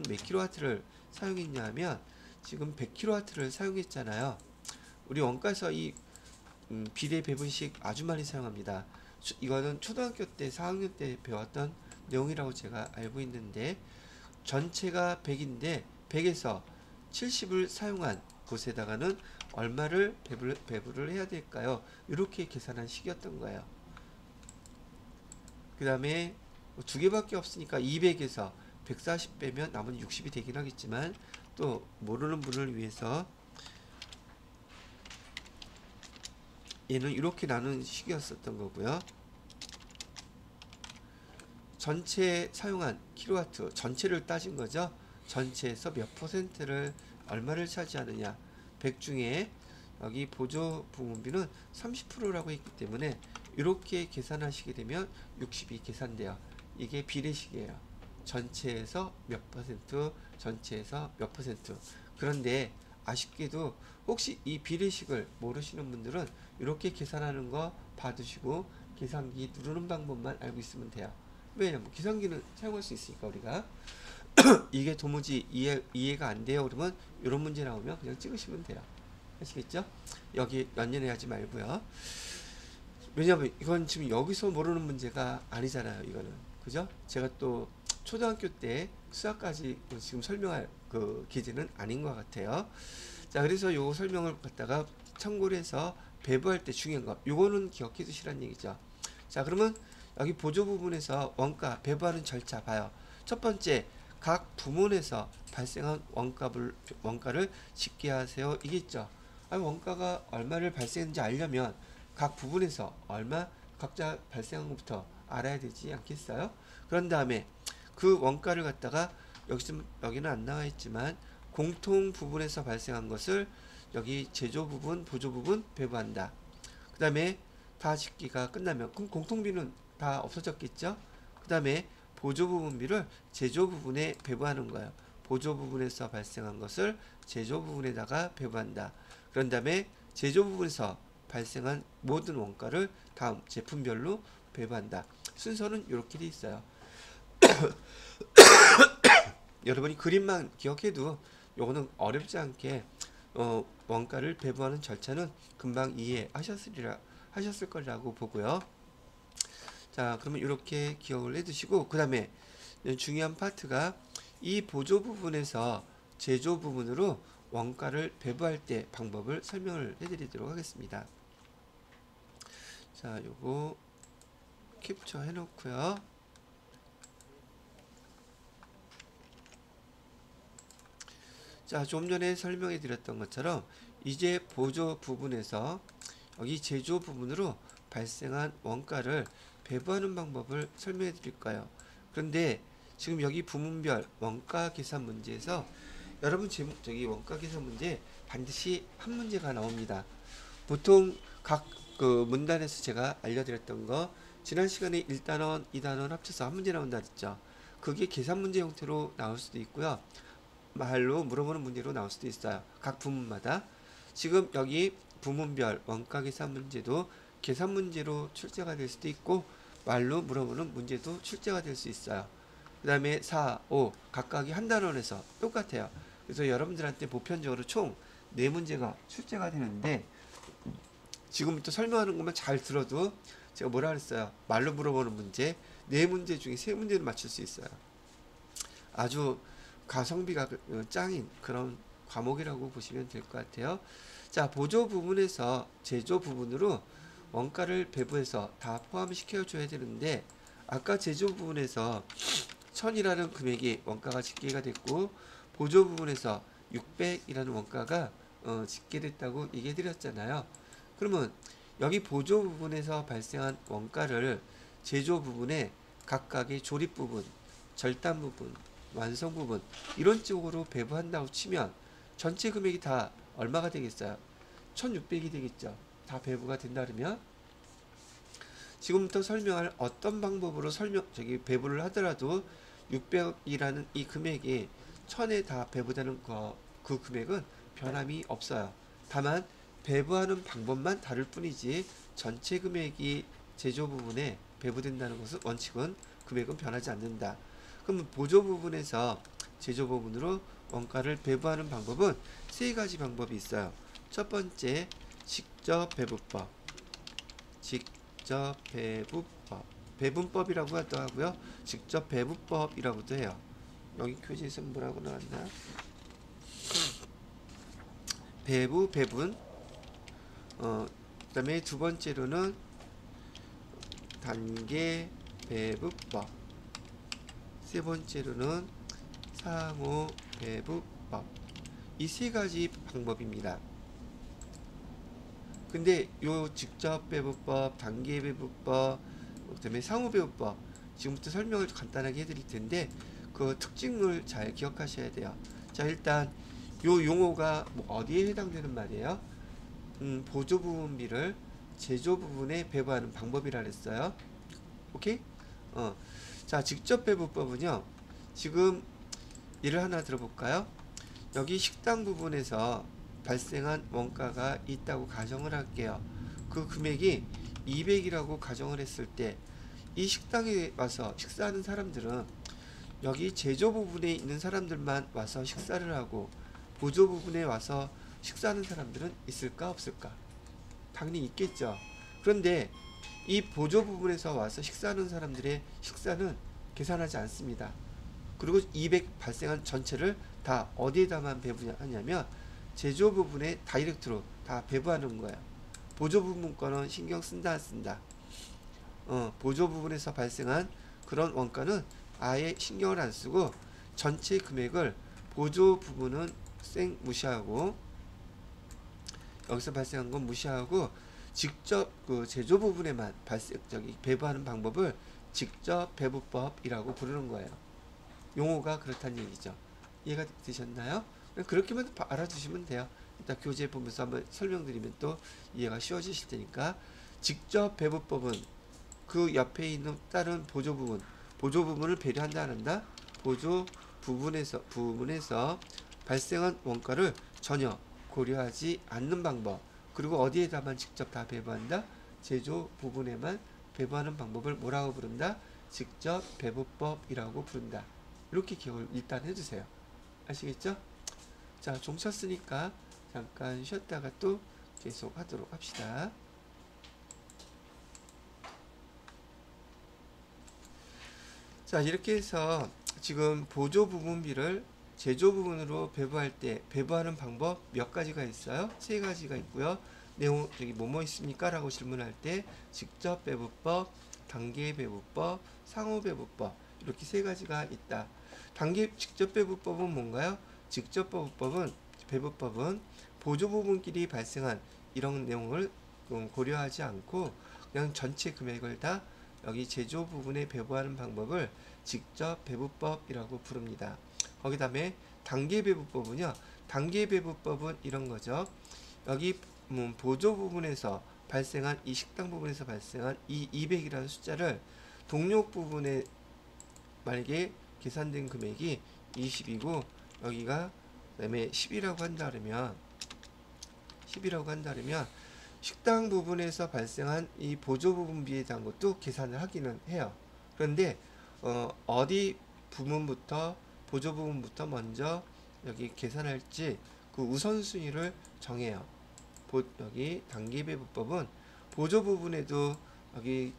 몇 킬로와트를 사용했냐 하면 지금 100킬로와트를 사용했잖아요. 우리 원가에서 이 비례 배분식 아주 많이 사용합니다. 이거는 초등학교 때 4학년 때 배웠던 내용이라고 제가 알고 있는데 전체가 100인데 100에서 70을 사용한 곳에다가는 얼마를 배부를 해야 될까요? 이렇게 계산한 식이었던 거예요. 그 다음에 두 개밖에 없으니까 200에서 140 빼면 나머지 60이 되긴 하겠지만 또 모르는 분을 위해서 얘는 이렇게 나눈 식이었었던 거고요. 전체 사용한 킬로와트 전체를 따진 거죠. 전체에서 몇 퍼센트를 얼마를 차지하느냐. 100 중에 여기 보조 부문비는 30%라고 했기 때문에 이렇게 계산하시게 되면 60이 계산돼요. 이게 비례식이에요. 전체에서 몇 퍼센트, 전체에서 몇 퍼센트. 그런데 아쉽게도 혹시 이 비례식을 모르시는 분들은 이렇게 계산하는 거 봐두시고 계산기 누르는 방법만 알고 있으면 돼요. 왜냐면 계산기는 사용할 수 있으니까 우리가 이게 도무지 이해가 안 돼요 그러면 이런 문제 나오면 그냥 찍으시면 돼요. 아시겠죠? 여기 연연해하지 말고요. 왜냐면 이건 지금 여기서 모르는 문제가 아니잖아요. 이거는 그죠? 제가 또 초등학교 때 수학까지 지금 설명할 그 기제는 아닌 것 같아요. 자, 그래서 요 설명을 갖다가 참고를 해서 배부할 때 중요한 거 요거는 기억해 두시란 얘기죠. 자, 그러면 여기 보조 부분에서 원가 배부하는 절차 봐요. 첫 번째, 각 부문에서 발생한 원가를 집계하세요. 이게 있죠. 원가가 얼마를 발생했는지 알려면 각 부분에서 얼마 각자 발생한 것부터 알아야 되지 않겠어요? 그런 다음에 그 원가를 갖다가 여기는 안 나와 있지만 공통 부분에서 발생한 것을 여기 제조 부분, 보조 부분 배부한다. 그 다음에 다 집계가 끝나면 그럼 공통비는 다 없어졌겠죠? 그 다음에 보조 부분비를 제조 부분에 배부하는 거예요. 보조 부분에서 발생한 것을 제조 부분에다가 배부한다. 그런 다음에 제조 부분에서 발생한 모든 원가를 다음 제품별로 배부한다. 순서는 이렇게 돼 있어요. 여러분이 그림만 기억해도 요거는 어렵지 않게 원가를 배부하는 절차는 금방 이해하셨을 거라고 보고요. 자, 그러면 이렇게 기억을 해두시고 그 다음에 중요한 파트가 이 보조 부분에서 제조 부분으로 원가를 배부할 때 방법을 설명을 해드리도록 하겠습니다. 자, 요거 캡처 해놓고요. 자, 좀 전에 설명해 드렸던 것처럼 이제 보조 부분에서 여기 제조 부분으로 발생한 원가를 배부하는 방법을 설명해 드릴 거예요. 그런데 지금 여기 부문별 원가 계산 문제에서 여러분 저기 원가 계산 문제 반드시 한 문제가 나옵니다. 보통 각 그 문단에서 제가 알려드렸던 거 지난 시간에 1단원, 2단원 합쳐서 한 문제 나온다 했죠. 그게 계산 문제 형태로 나올 수도 있고요. 말로 물어보는 문제로 나올 수도 있어요. 각 부문마다. 지금 여기 부문별 원가 계산 문제도 계산 문제로 출제가 될 수도 있고 말로 물어보는 문제도 출제가 될 수 있어요. 그 다음에 4, 5 각각이 한 단원에서 똑같아요. 그래서 여러분들한테 보편적으로 총 4문제가 출제가 되는데 지금부터 설명하는 것만 잘 들어도 제가 뭐라 그랬어요? 말로 물어보는 문제 4문제 중에 3문제는 맞출 수 있어요. 아주 가성비가 짱인 그런 과목이라고 보시면 될 것 같아요. 자, 보조 부분에서 제조 부분으로 원가를 배부해서 다 포함시켜 줘야 되는데 아까 제조 부분에서 1000이라는 금액이 원가가 집계가 됐고 보조 부분에서 600이라는 원가가 집계됐다고 얘기해 드렸잖아요. 그러면 여기 보조 부분에서 발생한 원가를 제조 부분에 각각의 조립 부분, 절단 부분, 완성 부분 이런 쪽으로 배부한다고 치면 전체 금액이 다 얼마가 되겠어요? 1600이 되겠죠. 다 배부가 된다 그러면 지금부터 설명할 어떤 방법으로 배부를 하더라도 600이라는 이 금액이 1000에 다 배부되는 그 금액은 변함이 없어요. 다만 배부하는 방법만 다를 뿐이지 전체 금액이 제조 부분에 배부된다는 것은 원칙은 금액은 변하지 않는다. 그럼 보조 부분에서 제조 부분으로 원가를 배부하는 방법은 3가지 방법이 있어요. 첫 번째, 직접 배부법. 직접 배부법. 배분법이라고 하고요. 직접 배부법이라고도 해요. 여기 교재에서 뭐라고 나왔나? 배분. 그 다음에 두 번째로는 단계 배부법. 세 번째로는 상호 배부법. 이 3가지 방법입니다. 근데 요 직접 배부법, 단계 배부법, 그다음에 상호 배부법 지금부터 설명을 간단하게 해드릴 텐데 그 특징을 잘 기억하셔야 돼요. 자, 일단 요 용어가 뭐 어디에 해당되는 말이에요? 보조 부분비를 제조 부분에 배부하는 방법이라 그랬어요. 오케이? 자, 직접 배부법은요. 지금 예를 하나 들어볼까요? 여기 식당 부분에서 발생한 원가가 있다고 가정을 할게요. 그 금액이 200이라고 가정을 했을 때 이 식당에 와서 식사하는 사람들은 여기 제조 부분에 있는 사람들만 와서 식사를 하고 보조 부분에 와서 식사하는 사람들은 있을까 없을까? 당연히 있겠죠. 그런데 이 보조 부분에서 와서 식사하는 사람들의 식사는 계산하지 않습니다. 그리고 200 발생한 전체를 다 어디에다만 배부하냐면 제조 부분에 다이렉트로 다 배부하는 거예요. 보조 부분 거는 신경 쓴다 안 쓴다. 보조 부분에서 발생한 그런 원가는 아예 신경을 안 쓰고 전체 금액을 보조 부분은 생 무시하고 여기서 발생한 건 무시하고 직접 그 제조 부분에만 배부하는 방법을 직접 배부법이라고 부르는 거예요. 용어가 그렇다는 얘기죠. 이해가 되셨나요? 그렇게만 알아두시면 돼요. 이따 교재 보면서 한번 설명드리면 또 이해가 쉬워지실 테니까 직접 배부법은 그 옆에 있는 다른 보조 부분을 배려한다 안 한다? 보조 부분에서 발생한 원가를 전혀 고려하지 않는 방법. 그리고 어디에다만 직접 다 배부한다? 제조 부분에만 배부하는 방법을 뭐라고 부른다? 직접 배부법이라고 부른다. 이렇게 기억을 일단 해주세요. 아시겠죠? 자, 종 쳤으니까 잠깐 쉬었다가 또 계속 하도록 합시다. 자, 이렇게 해서 지금 보조 부분비를 제조 부분으로 배부할 때 배부하는 방법 몇 가지가 있어요? 3가지가 있고요. 내용 저기 뭐뭐 있습니까? 라고 질문할 때 직접 배부법, 단계 배부법, 상호 배부법 이렇게 3가지가 있다. 직접 배부법은 뭔가요? 직접 배부법은 보조 부분끼리 발생한 이런 내용을 고려하지 않고 그냥 전체 금액을 다 여기 제조 부분에 배부하는 방법을 직접 배부법이라고 부릅니다. 거기 다음에 단계 배부법은요. 단계 배부법은 이런 거죠. 여기 보조 부분에서 발생한 이 식당 부분에서 발생한 이 200이라는 숫자를 동력 부분에 만약에 계산된 금액이 20이고 여기가 그다음에 10이라고 한다 그러면 식당 부분에서 발생한 이 보조 부분비에 대한 것도 계산을 하기는 해요. 그런데 어디 부분부터 보조 부분부터 먼저 여기 계산할지 그 우선순위를 정해요. 여기 단기배분법은 보조 부분에도 여기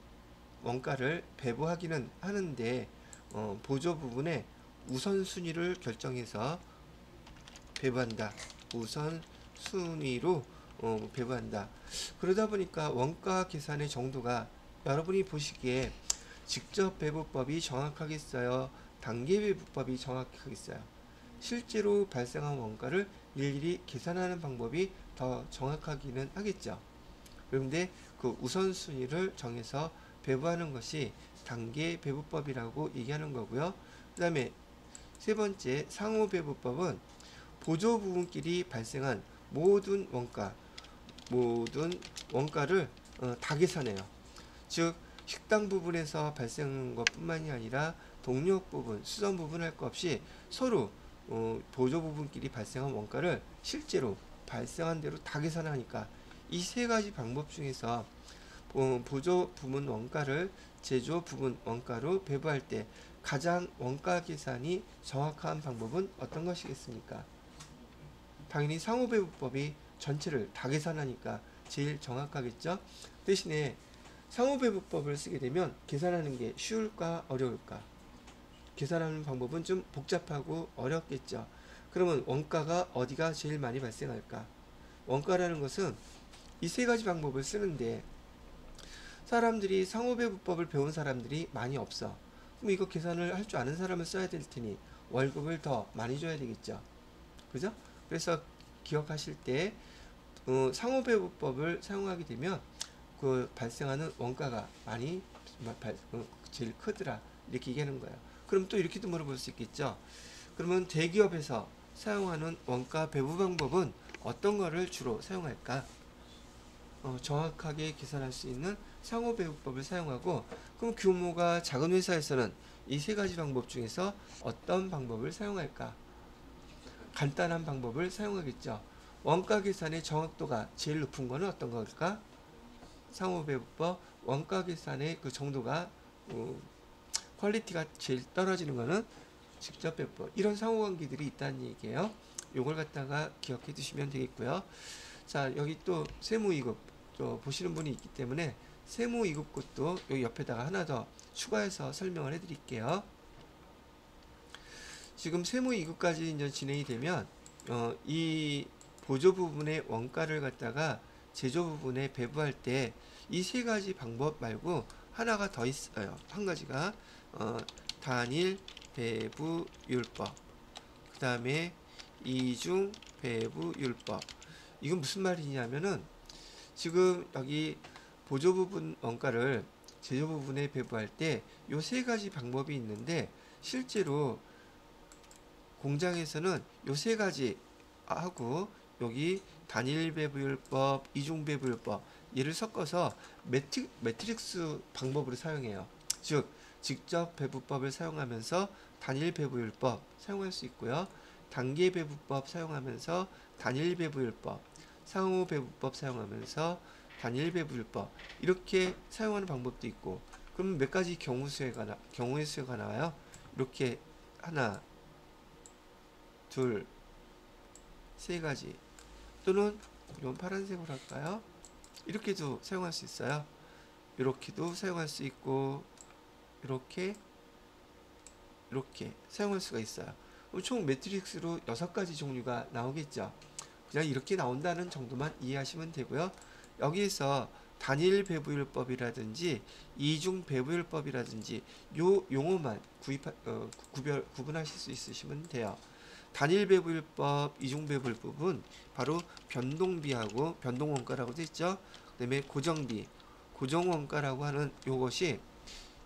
원가를 배부하기는 하는데 보조 부분에 우선순위를 결정해서 배부한다. 우선순위로 배부한다. 그러다 보니까 원가 계산의 정도가 여러분이 보시기에 직접 배부법이 정확하겠어요? 단계 배부법이 정확하겠어요? 실제로 발생한 원가를 일일이 계산하는 방법이 더 정확하기는 하겠죠. 그런데 그 우선순위를 정해서 배부하는 것이 단계 배부법이라고 얘기하는 거고요. 그 다음에 세 번째 상호 배부법은 보조 부분끼리 발생한 모든 원가를 다 계산해요. 즉 식당 부분에서 발생한 것뿐만이 아니라 동력 부분, 수선 부분 할 것 없이 서로 보조 부분끼리 발생한 원가를 실제로 발생한 대로 다 계산하니까 이 세 가지 방법 중에서 보조 부분 원가를 제조 부분 원가로 배부할 때 가장 원가 계산이 정확한 방법은 어떤 것이겠습니까? 당연히 상호배부법이 전체를 다 계산하니까 제일 정확하겠죠. 대신에 상호배부법을 쓰게 되면 계산하는 게 쉬울까 어려울까? 계산하는 방법은 좀 복잡하고 어렵겠죠. 그러면 원가가 어디가 제일 많이 발생할까? 원가라는 것은 이 세 가지 방법을 쓰는데 사람들이 상호배부법을 배운 사람들이 많이 없어. 그럼 이거 계산을 할 줄 아는 사람을 써야 될 테니 월급을 더 많이 줘야 되겠죠. 그죠? 그래서 기억하실 때 상호배부법을 사용하게 되면 그 발생하는 원가가 많이 제일 크더라 이렇게 얘기하는 거예요. 그럼 또 이렇게도 물어볼 수 있겠죠. 그러면 대기업에서 사용하는 원가 배부 방법은 어떤 거를 주로 사용할까? 정확하게 계산할 수 있는 상호배부법을 사용하고, 그럼 규모가 작은 회사에서는 이 세 가지 방법 중에서 어떤 방법을 사용할까? 간단한 방법을 사용하겠죠. 원가 계산의 정확도가 제일 높은 거는 어떤 걸까? 상호배부법. 원가 계산의 그 정도가 퀄리티가 제일 떨어지는 거는 직접 배부법. 이런 상호관계들이 있다는 얘기예요. 요걸 갖다가 기억해 두시면 되겠고요. 자, 여기 또 세무이급 또 보시는 분이 있기 때문에 세무이급 것도 여기 옆에다가 하나 더 추가해서 설명을 해 드릴게요. 지금 세무이급까지 이제 진행이 되면 이 보조 부분의 원가를 갖다가 제조 부분에 배부할 때 이 세 가지 방법 말고 하나가 더 있어요. 한 가지가 단일 배부율법, 그 다음에 이중 배부율법. 이건 무슨 말이냐면은 지금 여기 보조 부분 원가를 제조 부분에 배부할 때 요 세 가지 방법이 있는데 실제로 공장에서는 요 세 가지 하고 여기 단일 배부율법, 이중 배부율법 얘를 섞어서 매트릭스 방법으로 사용해요. 즉 직접 배부법을 사용하면서 단일 배부율법 사용할 수 있고요. 단계 배부법 사용하면서 단일 배부율법, 상호 배부법 사용하면서 단일 배부율법 이렇게 사용하는 방법도 있고, 그럼 몇 가지 경우의 수가 나와요. 이렇게 하나, 둘, 세 가지, 또는 이런 파란색으로 할까요? 이렇게도 사용할 수 있어요. 이렇게도 사용할 수 있고 이렇게 사용할 수가 있어요. 총 매트릭스로 6가지 종류가 나오겠죠. 그냥 이렇게 나온다는 정도만 이해하시면 되고요. 여기에서 단일 배부율법이라든지 이중 배부율법이라든지 요 용어만 구분하실 수 있으시면 돼요. 단일 배부율법, 이중 배부율법은 바로 변동비하고 변동원가라고 되어 있죠. 그 다음에 고정비, 고정원가라고 하는 요것이,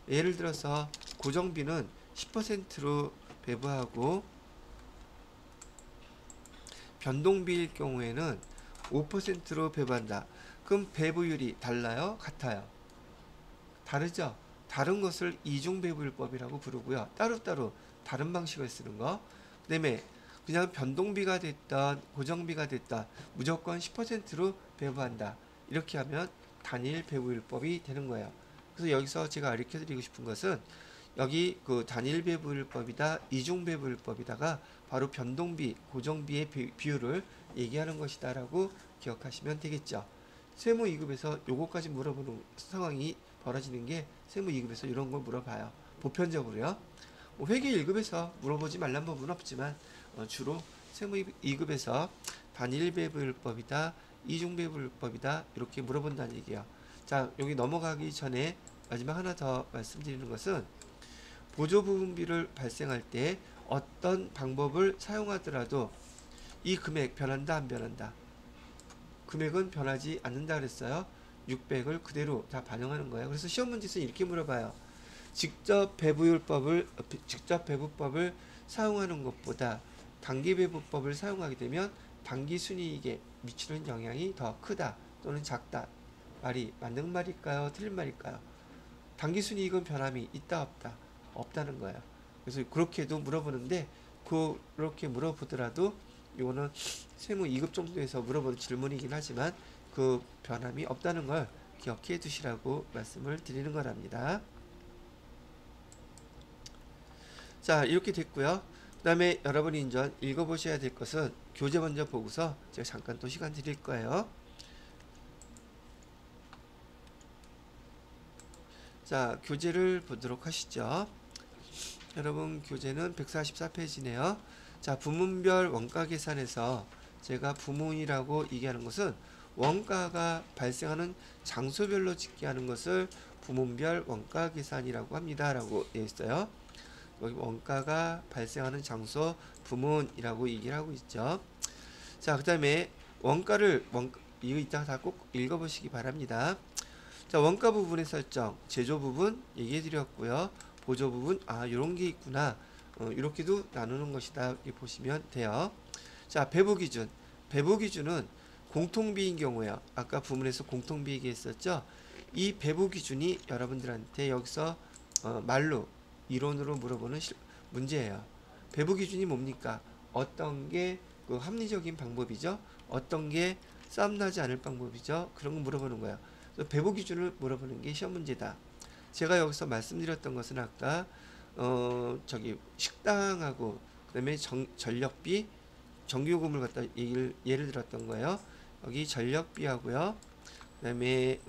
예를 들어서 고정비는 10%로 배부하고 변동비일 경우에는 5%로 배부한다. 그럼 배부율이 달라요? 같아요? 다르죠? 다른 것을 이중 배부율법이라고 부르고요. 따로따로 다른 방식을 쓰는 거. 그다음에 그냥 변동비가 됐던 고정비가 됐던 무조건 10%로 배부한다. 이렇게 하면 단일 배부율법이 되는 거예요. 그래서 여기서 제가 가르쳐 드리고 싶은 것은 여기 그 단일 배부율법이다, 이중 배부율법이다가 바로 변동비, 고정비의 비율을 얘기하는 것이다라고 기억하시면 되겠죠. 세무 2급에서 요거까지 물어보는 상황이 벌어지는 게 세무 2급에서 이런 걸 물어봐요. 보편적으로요. 뭐 회계 1급에서 물어보지 말란 법은 없지만 주로 세무 2급에서 단일 배부율법이다, 이중 배부율법이다 이렇게 물어본다는 얘기예요. 자, 여기 넘어가기 전에 마지막 하나 더 말씀드리는 것은 보조부분비를 발생할 때 어떤 방법을 사용하더라도 이 금액 변한다 안 변한다? 금액은 변하지 않는다 그랬어요. 600을 그대로 다 반영하는 거예요. 그래서 시험 문제에서 이렇게 물어봐요. 직접 배부법을 사용하는 것보다 단기 배부법을 사용하게 되면 단기 순이익에 미치는 영향이 더 크다 또는 작다. 말이 맞는 말일까요? 틀린 말일까요? 단기 순이익은 변함이 있다 없다? 없다는 거예요. 그래서 그렇게도 물어보는데 그렇게 물어보더라도 이거는 세무 2급 정도에서 물어보는 질문이긴 하지만 그 변함이 없다는 걸 기억해 두시라고 말씀을 드리는 거랍니다. 자, 이렇게 됐고요. 그 다음에 여러분이 이제 읽어보셔야 될 것은 교재 먼저 보고서 제가 잠깐 또 시간 드릴 거예요. 자, 교재를 보도록 하시죠. 여러분 교재는 144페이지네요. 자, 부문별 원가 계산에서 제가 부문이라고 얘기하는 것은 원가가 발생하는 장소별로 집계하는 것을 부문별 원가 계산이라고 합니다. 라고 되어 있어요. 여기 원가가 발생하는 장소 부문이라고 얘기를 하고 있죠. 자, 그 다음에 이거 이따가 다 꼭 읽어보시기 바랍니다. 자, 원가 부분의 설정, 제조 부분 얘기해 드렸고요. 보조 부분, 요런 게 있구나. 이렇게도 나누는 것이다. 이렇게 보시면 돼요. 자, 배부 기준. 배부 기준은 공통비인 경우에요. 아까 부문에서 공통비 얘기했었죠. 이 배부 기준이 여러분들한테 여기서 말로 이론으로 물어보는 문제예요. 배부 기준이 뭡니까? 어떤 게 그 합리적인 방법이죠? 어떤 게 싸움 나지 않을 방법이죠? 그런 거 물어보는 거예요. 배부 기준을 물어보는 게 시험 문제다. 제가 여기서 말씀드렸던 것은 아까 식당하고 그다음에 전력비, 전기요금을 갖다 예를 들었던 거예요. 여기 전력비하고요. 그다음에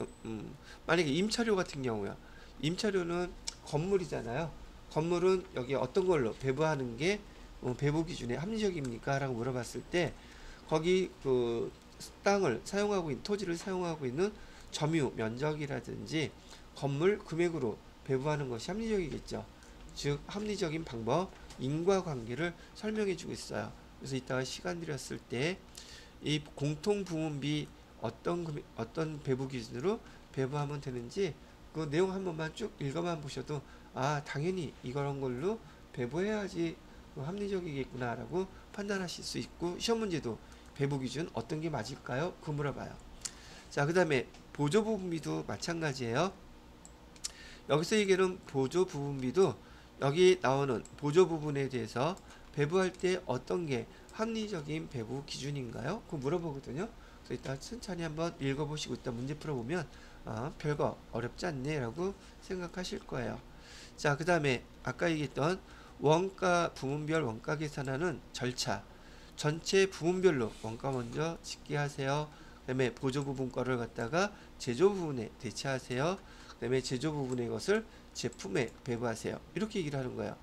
만약에 임차료 같은 경우요. 임차료는 건물이잖아요. 건물은 여기 어떤 걸로 배부하는 게 배부 기준에 합리적입니까? 라고 물어봤을 때 거기 그 땅을 사용하고 있는 토지를 사용하고 있는 점유 면적이라든지 건물 금액으로 배부하는 것이 합리적이겠죠. 즉 합리적인 방법, 인과관계를 설명해 주고 있어요. 그래서 이따가 시간 들였을 때 이 공통부문비 어떤 배부 기준으로 배부하면 되는지 그 내용 한 번만 쭉 읽어만 보셔도 당연히 이런 걸로 배부해야지 합리적이겠구나 라고 판단하실 수 있고 시험 문제도 배부 기준 어떤 게 맞을까요? 그 물어봐요. 자, 그 다음에 보조부분비도 마찬가지예요. 여기서 얘기하는 보조부분비도 여기 나오는 보조부분에 대해서 배부할 때 어떤 게 합리적인 배부 기준인가요? 그거 물어보거든요. 그래서 이따 천천히 한번 읽어보시고 이따 문제 풀어보면 별거 어렵지 않네 라고 생각하실 거예요. 자, 그 다음에 아까 얘기했던 원가 부문별 원가 계산하는 절차, 전체 부문별로 원가 먼저 집계하세요. 그 다음에 보조 부분 거를 갖다가 제조 부분에 대체하세요. 그 다음에 제조 부분의 것을 제품에 배부하세요. 이렇게 얘기를 하는 거예요.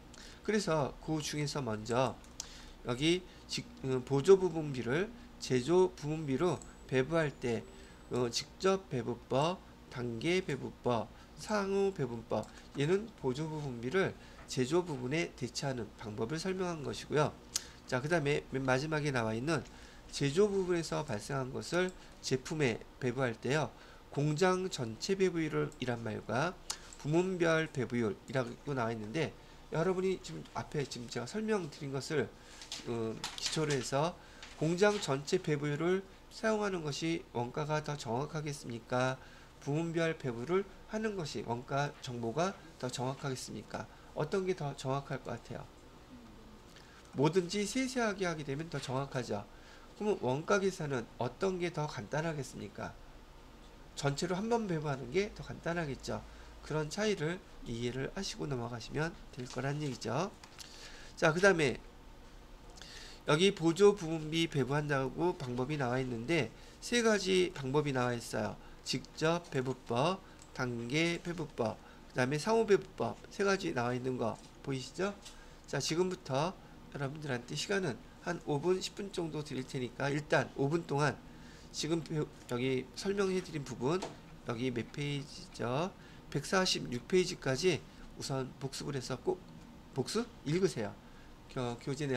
그래서 그 중에서 먼저 여기 보조 부분비를 제조 부분비로 배부할 때 직접 배부법, 단계 배부법, 상호 배분법, 얘는 보조 부분비를 제조 부분에 대체하는 방법을 설명한 것이고요. 자, 그 다음에 맨 마지막에 나와 있는 제조 부분에서 발생한 것을 제품에 배부할 때요. 공장 전체 배부율이란 말과 부문별 배부율이라고 나와 있는데 여러분이 지금 앞에 지금 제가 설명드린 것을 기초로 해서 공장 전체 배부율을 사용하는 것이 원가가 더 정확하겠습니까? 부문별 배분을 하는 것이 원가 정보가 더 정확하겠습니까? 어떤 게 더 정확할 것 같아요? 뭐든지 세세하게 하게 되면 더 정확하죠. 그러면 원가 계산은 어떤 게 더 간단하겠습니까? 전체로 한 번 배분하는 게 더 간단하겠죠. 그런 차이를 이해를 하시고 넘어가시면 될 거란 얘기죠. 자, 그 다음에 여기 보조 부분비 배분한다고 방법이 나와 있는데 세 가지 방법이 나와 있어요. 직접 배분법, 단계 배분법, 그 다음에 상호 배분법 세 가지 나와 있는 거 보이시죠? 자, 지금부터 여러분들한테 시간은 한 5분, 10분 정도 드릴 테니까 일단 5분 동안 지금 여기 설명해 드린 부분 여기 몇 페이지죠? 146페이지까지 우선 복습을 해서 꼭 복습 읽으세요. 교재에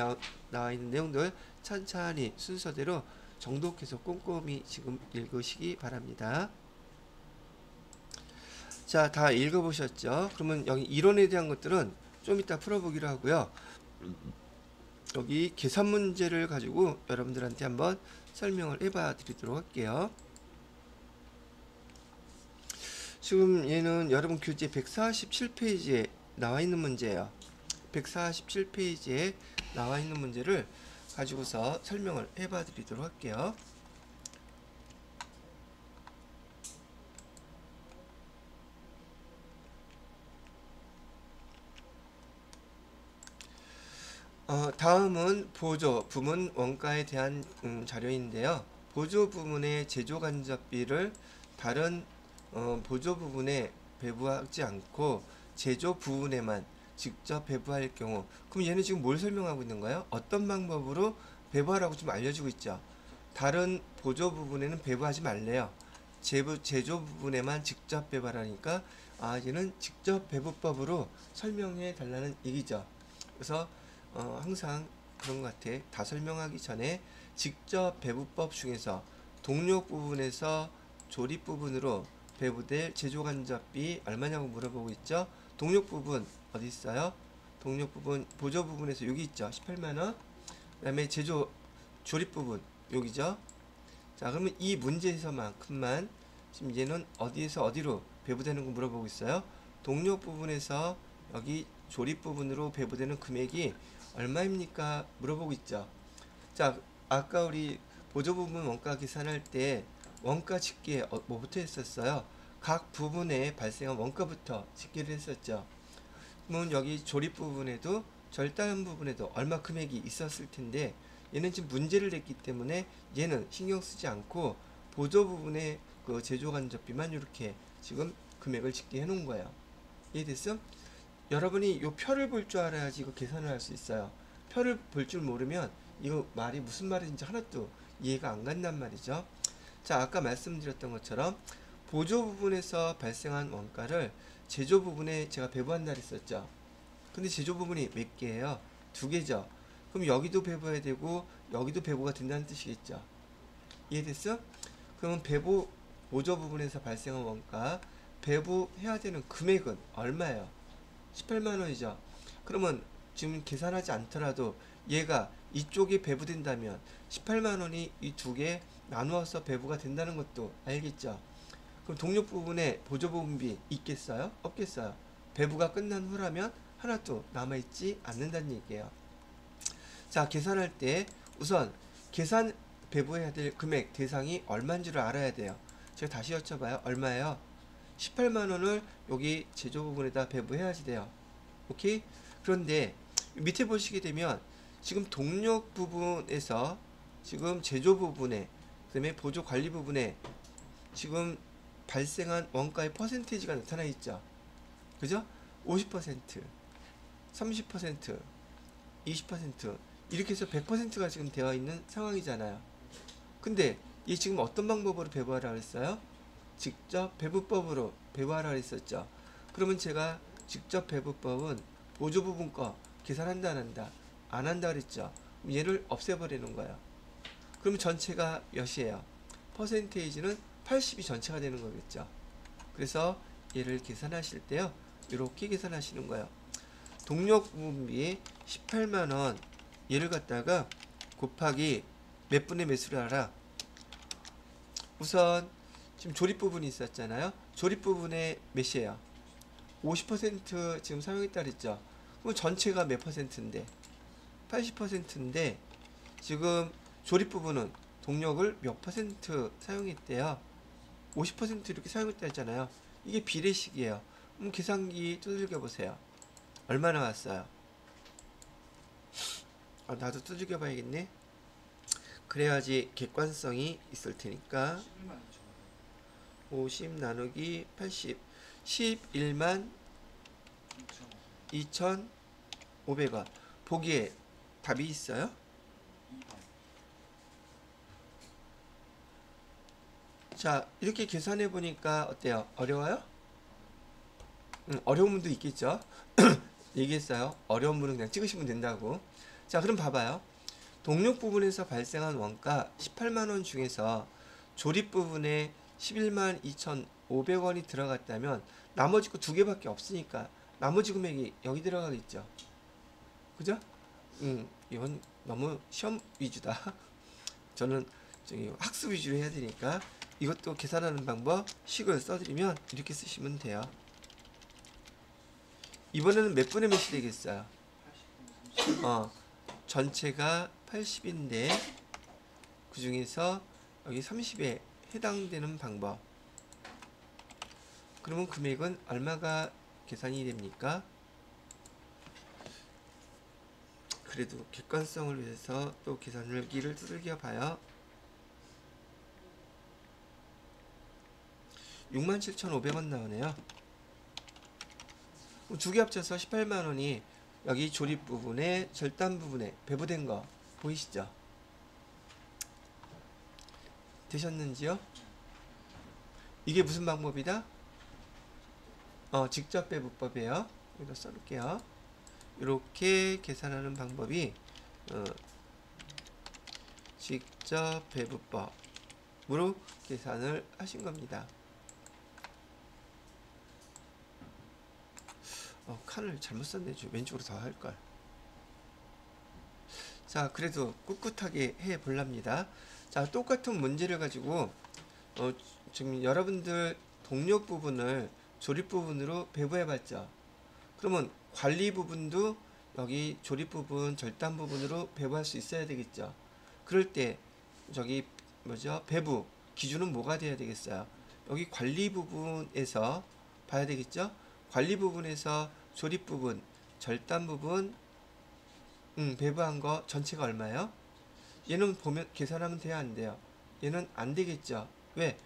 나와 있는 내용들 천천히 순서대로 정독해서 꼼꼼히 지금 읽으시기 바랍니다. 자, 다 읽어보셨죠? 그러면 여기 이론에 대한 것들은 좀 이따 풀어보기로 하고요. 여기 계산 문제를 가지고 여러분들한테 한번 설명을 해봐 드리도록 할게요. 지금 얘는 여러분 교재 147페이지에 나와 있는 문제예요. 147페이지에 나와 있는 문제를 가지고서 설명을 해봐 드리도록 할게요. 다음은 보조 부문 원가에 대한 자료인데요. 보조 부문의 제조 간접비를 다른 보조 부분에 배부하지 않고 제조 부분에만 직접 배부할 경우, 그럼 얘는 지금 뭘 설명하고 있는 거예요? 어떤 방법으로 배부하라고 좀 알려주고 있죠. 다른 보조 부분에는 배부하지 말래요. 제조 부분에만 직접 배부하라니까 얘는 직접 배부법으로 설명해 달라는 얘기죠. 그래서 항상 그런 것 같아. 다 설명하기 전에 직접 배부법 중에서 동력 부분에서 조립 부분으로 배부될 제조 간접비 얼마냐고 물어보고 있죠. 동력 부분 어디 있어요? 동력 부분 보조 부분에서 여기 있죠. 18만원. 그 다음에 제조 조립 부분 여기죠. 자, 그러면 이 문제에서만큼만 지금 얘는 어디에서 어디로 배부되는 거 물어보고 있어요. 동력 부분에서 여기 조립 부분으로 배부되는 금액이 얼마입니까? 물어보고 있죠. 자, 아까 우리 보조 부분 원가 계산할 때 원가 집계 뭐부터 했었어요? 각 부분에 발생한 원가부터 집계를 했었죠. 그러면 여기 조립 부분에도 절단 부분에도 얼마 금액이 있었을 텐데 얘는 지금 문제를 냈기 때문에 얘는 신경 쓰지 않고 보조 부분에 그 제조 간접비만 이렇게 지금 금액을 집계해 놓은 거예요. 이해됐어? 여러분이 요 표를 볼 줄 알아야지 이거 계산을 할 수 있어요. 표를 볼 줄 모르면 이거 말이 무슨 말인지 하나도 이해가 안 간단 말이죠. 자, 아까 말씀드렸던 것처럼 보조 부분에서 발생한 원가를 제조 부분에 제가 배부한다 했었죠. 근데 제조 부분이 몇 개예요? 2개죠. 그럼 여기도 배부해야 되고 여기도 배부가 된다는 뜻이겠죠. 이해됐어? 그러면 보조 부분에서 발생한 원가 배부해야 되는 금액은 얼마예요? 18만원이죠. 그러면 지금 계산하지 않더라도 얘가 이쪽에 배부된다면 18만원이 이 두 개 나누어서 배부가 된다는 것도 알겠죠. 그럼 동력 부분에 보조 부분비 있겠어요? 없겠어요? 배부가 끝난 후라면 하나도 남아있지 않는다는 얘기예요. 자, 계산할 때 우선 계산 배부해야 될 금액 대상이 얼마인지를 알아야 돼요. 제가 다시 여쭤봐요. 얼마예요? 18만원을 여기 제조 부분에다 배부해야지 돼요. 오케이? 그런데 밑에 보시게 되면 지금 동력 부분에서 지금 제조 부분에 그다음에 보조 관리 부분에 지금 발생한 원가의 퍼센테이지가 나타나 있죠. 그죠? 50%, 30%, 20% 이렇게 해서 100%가 지금 되어 있는 상황이잖아요. 근데 이 지금 어떤 방법으로 배부하라 그랬어요? 직접 배부법으로 배부하라 그랬었죠. 그러면 제가 직접 배부법은 보조 부분 거 계산한다 안 한다? 안 한다 그랬죠. 얘를 없애버리는 거예요. 그러면 전체가 몇이에요? 퍼센테이지는 80이 전체가 되는 거겠죠. 그래서 얘를 계산하실 때요. 이렇게 계산하시는 거예요. 동력 부분비 18만원 얘를 갖다가 곱하기 몇 분의 몇으로 알아? 우선 지금 조립 부분이 있었잖아요. 조립 부분에 몇이에요? 50% 지금 사용했다 그랬죠. 그럼 전체가 몇 퍼센트인데? 80%인데 지금 조립 부분은 동력을 몇 퍼센트 사용했대요? 50% 이렇게 사용했다 했잖아요. 이게 비례식이에요. 계산기 두들겨 보세요. 얼마 나왔어요? 나도 두들겨 봐야겠네. 그래야지 객관성이 있을 테니까. 11만 2천 원. 50 나누기 80 11만 2,500원. 보기에 답이 있어요? 2번. 자, 이렇게 계산해 보니까 어때요? 어려워요? 어려운 분도 있겠죠? 얘기했어요. 어려운 분은 그냥 찍으시면 된다고. 자, 그럼 봐봐요. 동력 부분에서 발생한 원가 18만원 중에서 조립 부분에 11만 2,500원이 들어갔다면 나머지 거 두 개밖에 없으니까 나머지 금액이 여기 들어가겠죠. 그죠? 이건 너무 시험 위주다. 저는 저기 학습 위주로 해야 되니까 이것도 계산하는 방법 식을 써드리면 이렇게 쓰시면 돼요. 이번에는 몇 분의 몇이 되겠어요? 80분 30분. 전체가 80인데 그 중에서 여기 30에 해당되는 방법. 그러면 금액은 얼마가 계산이 됩니까? 그래도 객관성을 위해서 또 계산기를 두들겨 봐요. 67,500원 나오네요. 두 개 합쳐서 18만원이 여기 조립 부분에 절단 부분에 배부된 거 보이시죠? 되셨는지요? 이게 무슨 방법이다? 직접 배부법이에요. 여기다 써놓을게요. 이렇게 계산하는 방법이 직접 배부법으로 계산을 하신 겁니다. 칸을 잘못 썼네. 왼쪽으로 더 할걸. 자, 그래도 꿋꿋하게 해 볼랍니다. 자, 똑같은 문제를 가지고 지금 여러분들 동력 부분을 조립 부분으로 배부해 봤죠. 그러면 관리 부분도 여기 조립 부분, 절단 부분으로 배부할 수 있어야 되겠죠. 그럴 때 저기 뭐죠? 배부 기준은 뭐가 돼야 되겠어요? 여기 관리 부분에서 봐야 되겠죠. 관리 부분에서 조립 부분, 절단 부분 배부한 거 전체가 얼마예요? 얘는 보면 계산하면 돼야 안 돼요? 얘는 안 되겠죠. 왜?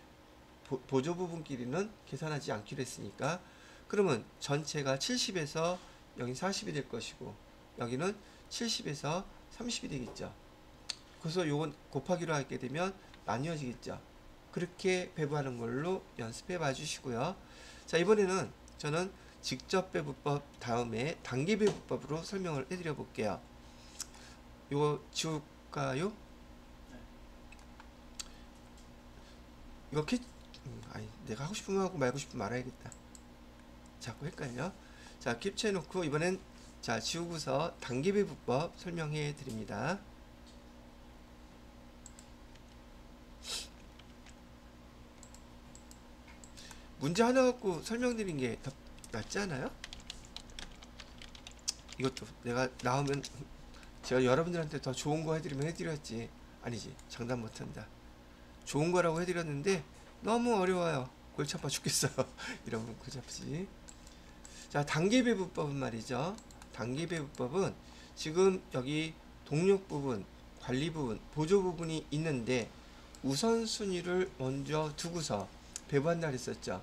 보조 부분끼리는 계산하지 않기로 했으니까. 그러면 전체가 70에서 여기 40이 될 것이고 여기는 70에서 30이 되겠죠. 그래서 요건 곱하기로 하게 되면 나뉘어지겠죠. 그렇게 배부하는 걸로 연습해 봐 주시고요. 자, 이번에는 저는 직접 배부법 다음에 단계 배부법으로 설명을 해드려 볼게요. 이거 지울까요? 이거 아니, 내가 하고 싶으면 하고 말고 싶으면 말아야겠다. 자꾸 헷갈려. 자, 캡처해 놓고 이번엔 자, 지우고서 단계 배부법 설명해 드립니다. 문제 하나 갖고 설명드린 게 더 낫지 않아요? 이것도 내가 나오면 제가 여러분들한테 더 좋은 거 해드리면 해드렸지. 아니지, 장담 못한다. 좋은 거라고 해드렸는데 너무 어려워요. 골치 아파 죽겠어요. 이러면 골치 아프지. 자, 단계 배부법은 말이죠. 단계 배부법은 지금 여기 동력 부분, 관리 부분, 보조 부분이 있는데 우선순위를 먼저 두고서 배부한다 그랬었죠.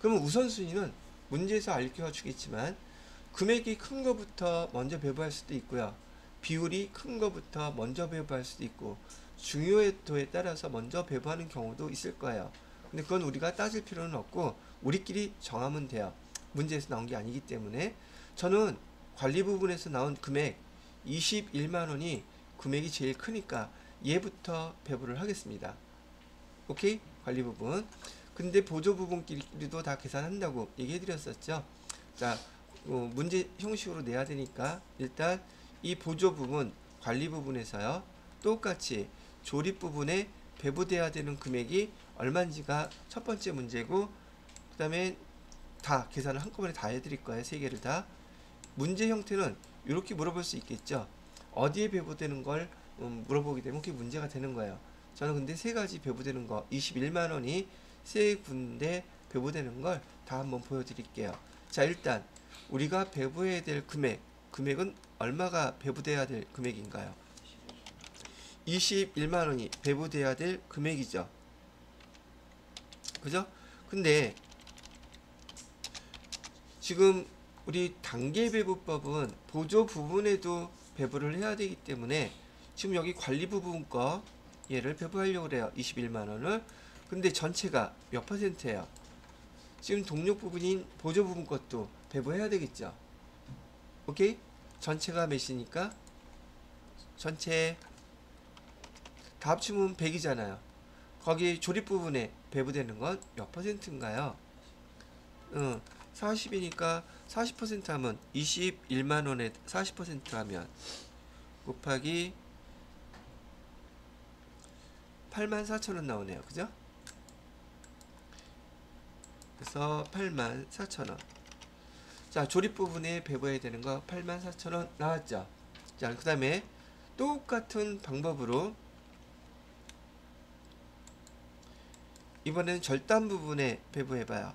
그러면 우선순위는 문제에서 알려 주겠지만 금액이 큰 거부터 먼저 배부할 수도 있고요. 비율이 큰 거부터 먼저 배부할 수도 있고 중요도에 따라서 먼저 배부하는 경우도 있을 거예요. 근데 그건 우리가 따질 필요는 없고 우리끼리 정하면 돼요. 문제에서 나온 게 아니기 때문에. 저는 관리 부분에서 나온 금액 21만원이 금액이 제일 크니까 얘부터 배부를 하겠습니다. 오케이? 관리 부분. 근데 보조 부분끼리도 다 계산한다고 얘기해 드렸었죠. 자, 문제 형식으로 내야 되니까 일단 이 보조 부분, 관리 부분에서요 똑같이 조립 부분에 배부돼야 되는 금액이 얼마인지가 첫 번째 문제고, 그 다음에 다 계산을 한꺼번에 다 해드릴 거예요. 세 개를 다. 문제 형태는 이렇게 물어볼 수 있겠죠. 어디에 배부되는 걸 물어보게 되면 그게 문제가 되는 거예요. 저는 근데 세 가지 배부되는 거 21만 원이 세 군데 배부되는 걸 다 한번 보여드릴게요. 자, 일단 우리가 배부해야 될 금액은 얼마가 배부돼야 될 금액인가요? 21만 원이 배부돼야 될 금액이죠. 그죠? 근데 지금 우리 단계배부법은 보조 부분에도 배부를 해야 되기 때문에 지금 여기 관리 부분 거 얘를 배부하려고 그래요. 21만 원을. 근데 전체가 몇 %예요? 지금 동력 부분인 보조 부분 것도 배부해야 되겠죠. 오케이? 전체가 몇이니까? 전체 다 합치면 100이잖아요. 거기 조립 부분에 배부되는 건 몇 %인가요? 40이니까 40% 하면 21만 원에 40% 하면 곱하기 84,000원 나오네요. 그죠? 그래서 84,000원. 자, 조립 부분에 배부해야 되는 거 84,000원 나왔죠. 자, 그 다음에 똑같은 방법으로 이번엔 절단 부분에 배부해봐요.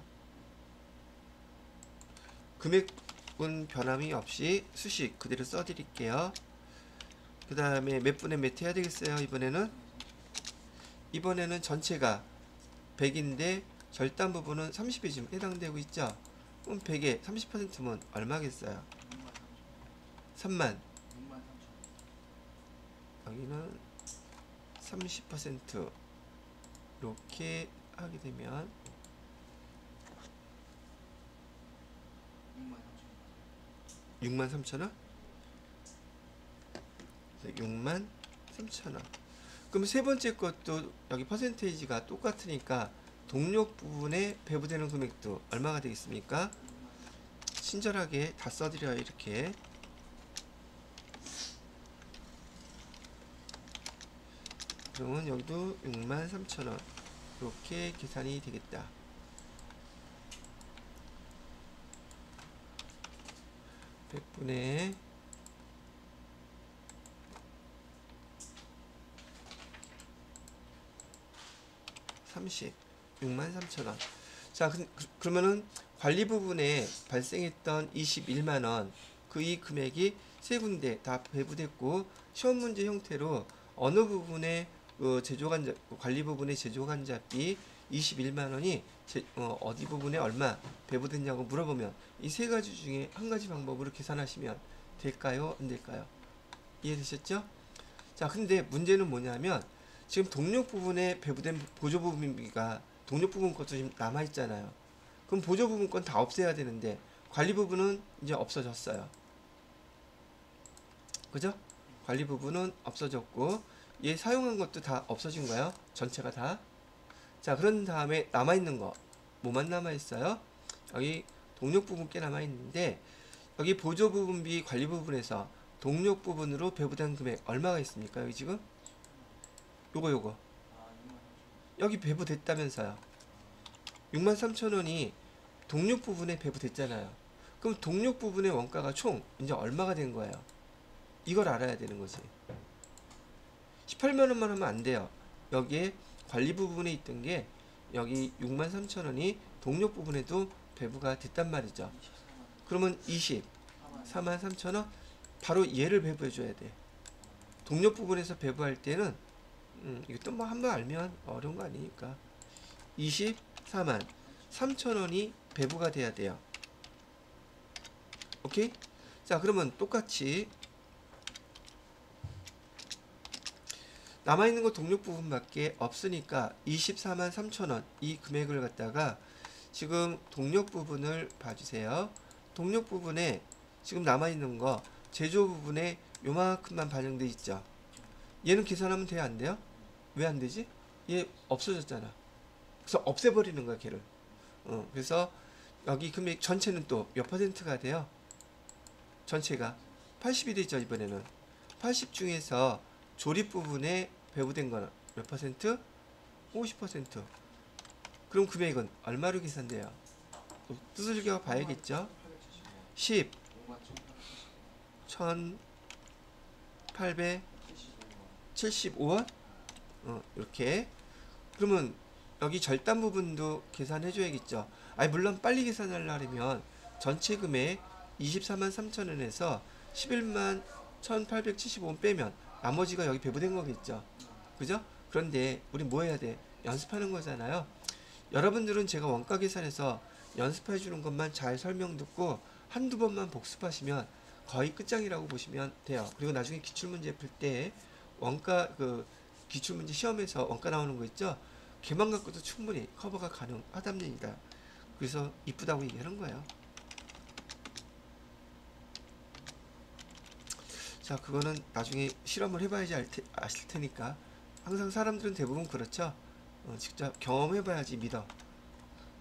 금액은 변함이 없이 수식 그대로 써드릴게요. 그 다음에 몇 분의 몇 해야 되겠어요? 이번에는 전체가 100인데 절단 부분은 30이 지금 해당되고 있죠. 그럼 100에 30%면 얼마겠어요? 3만. 여기는 30% 이렇게 하게 되면 63,000원? 63,000원. 그럼 세 번째 것도 여기 퍼센테이지가 똑같으니까 동력 부분에 배부되는 금액도 얼마가 되겠습니까? 친절하게 다 써드려요. 이렇게. 그러면 여기도 63,000원 이렇게 계산이 되겠다. (100분의) 30 63,000원. 자, 그러면은 관리 부분에 발생했던 21만원 그 이 금액이 세 군데 다 배부됐고, 시험 문제 형태로 어느 부분에 관리 부분의 제조간접비 21만원이 어디 부분에 얼마 배부됐냐고 물어보면 이 세 가지 중에 한 가지 방법으로 계산하시면 될까요? 안 될까요? 이해되셨죠? 자, 근데 문제는 뭐냐면 지금 동력 부분에 배부된 보조 부분비가 동력 부분 것도 지금 남아있잖아요. 그럼 보조 부분 건 다 없애야 되는데 관리 부분은 이제 없어졌어요. 그죠? 관리 부분은 없어졌고 얘 사용한 것도 다 없어진 거예요. 전체가 다. 자, 그런 다음에 남아있는 거 뭐만 남아있어요? 여기 동력 부분 꽤 남아있는데 여기 보조 부분비 관리 부분에서 동력 부분으로 배부된 금액 얼마가 있습니까? 여기 지금 요거 여기 배부됐다면서요. 63,000원이 동력 부분에 배부됐잖아요. 그럼 동력 부분의 원가가 총 이제 얼마가 된 거예요? 이걸 알아야 되는 거지. 18만원만 하면 안 돼요. 여기에 관리 부분에 있던 게 여기 63,000원이 동력 부분에도 배부가 됐단 말이죠. 그러면 243000원 바로 얘를 배부해 줘야 돼. 동력 부분에서 배부할 때는 이것도 뭐 한번 알면 어려운 거 아니니까 243,000원이 배부가 돼야 돼요. 오케이? 자, 그러면 똑같이 남아있는 거 동력 부분밖에 없으니까 243,000원 이 금액을 갖다가 지금 동력 부분을 봐주세요. 동력 부분에 지금 남아있는 거 제조 부분에 요만큼만 반영돼 있죠. 얘는 계산하면 돼요? 안 돼요? 왜 안 되지? 얘 없어졌잖아. 그래서 없애버리는 거야, 걔를. 그래서 여기 금액 전체는 또 몇 %가 돼요? 전체가 80이 되죠. 이번에는 80 중에서 조립 부분에 배부된 거는 몇 %? 50%. 그럼 금액은 얼마로 계산돼요? 또 두들겨 봐야겠죠? 10, 1875원? 이렇게. 그러면 여기 절단 부분도 계산해 줘야겠죠. 아니 물론 빨리 계산하려면 전체 금액 24만 3천원에서 11만 1875원 빼면 나머지가 여기 배부된 거겠죠. 그죠? 그런데 우리 뭐 해야 돼? 연습하는 거잖아요. 여러분들은 제가 원가 계산해서 연습해 주는 것만 잘 설명 듣고 한두 번만 복습하시면 거의 끝장이라고 보시면 돼요. 그리고 나중에 기출문제 풀 때 원가 그 기출문제 시험에서 원가 나오는 거 있죠? 걔만 갖고도 충분히 커버가 가능하답니다. 그래서 이쁘다고 얘기하는 거예요. 자, 그거는 나중에 실험을 해봐야지 아실 테니까. 항상 사람들은 대부분 그렇죠. 직접 경험해봐야지 믿어.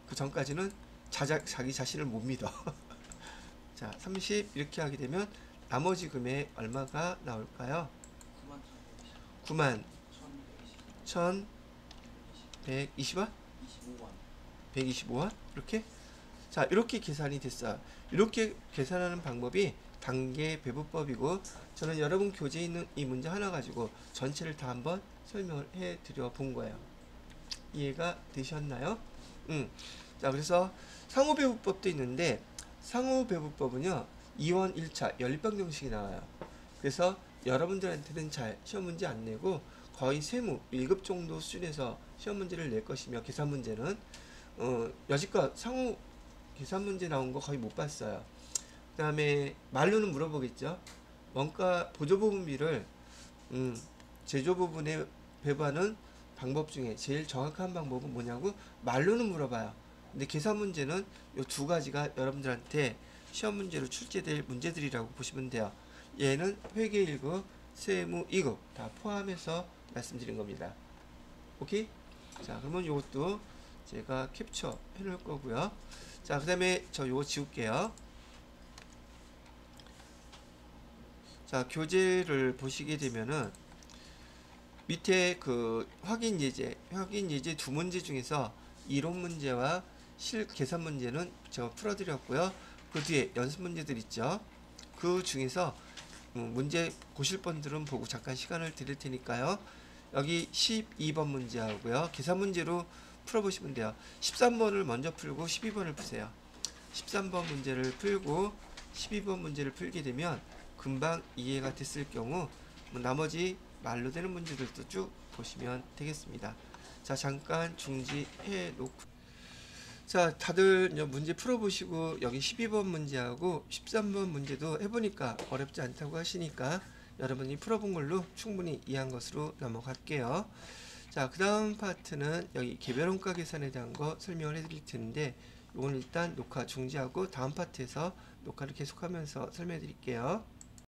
그 전까지는 자기 자신을 못 믿어. 자, 30 이렇게 하게 되면 나머지 금액 얼마가 나올까요? 9만 1120원? 125원? 이렇게? 자, 이렇게 계산이 됐어요. 이렇게 계산하는 방법이 단계 배분법이고, 저는 여러분 교재에 있는 이 문제 하나 가지고 전체를 다 한번 설명을 해 드려 본 거예요. 이해가 되셨나요? 자, 그래서 상호배분법도 있는데, 상호배분법은요 2원 1차 연립방정식이 나와요. 그래서 여러분들한테는 잘 시험 문제 안 내고 거의 세무 1급 정도 수준에서 시험 문제를 낼 것이며, 계산 문제는 여지껏 상호 계산 문제 나온 거 거의 못 봤어요. 그 다음에 말로는 물어보겠죠. 원가 보조부분비를 제조 부분에 배분하는 방법 중에 제일 정확한 방법은 뭐냐고 말로는 물어봐요. 근데 계산 문제는 이 두 가지가 여러분들한테 시험 문제로 출제될 문제들이라고 보시면 돼요. 얘는 회계 1급, 세무 2급 다 포함해서 말씀드린 겁니다. 오케이? 자, 그러면 이것도 제가 캡처 해 놓을 거고요. 자, 그 다음에 저 요거 지울게요. 자, 교재를 보시게 되면은 밑에 그 확인 예제 두 문제 중에서 이론 문제와 계산 문제는 제가 풀어드렸고요. 그 뒤에 연습 문제들 있죠. 그 중에서 문제 보실 분들은 보고 잠깐 시간을 드릴 테니까요. 여기 12번 문제하고요. 계산 문제로 풀어보시면 돼요. 13번을 먼저 풀고 12번을 푸세요. 13번 문제를 풀고 12번 문제를 풀게 되면 금방 이해가 됐을 경우 나머지 말로 되는 문제들도 쭉 보시면 되겠습니다. 자, 잠깐 중지해 놓고, 자, 다들 문제 풀어보시고 여기 12번 문제하고 13번 문제도 해보니까 어렵지 않다고 하시니까 여러분이 풀어본 걸로 충분히 이해한 것으로 넘어갈게요. 자, 그 다음 파트는 여기 개별원가 계산에 대한 거 설명을 해드릴 텐데, 이건 일단 녹화 중지하고 다음 파트에서 녹화를 계속하면서 설명해 드릴게요.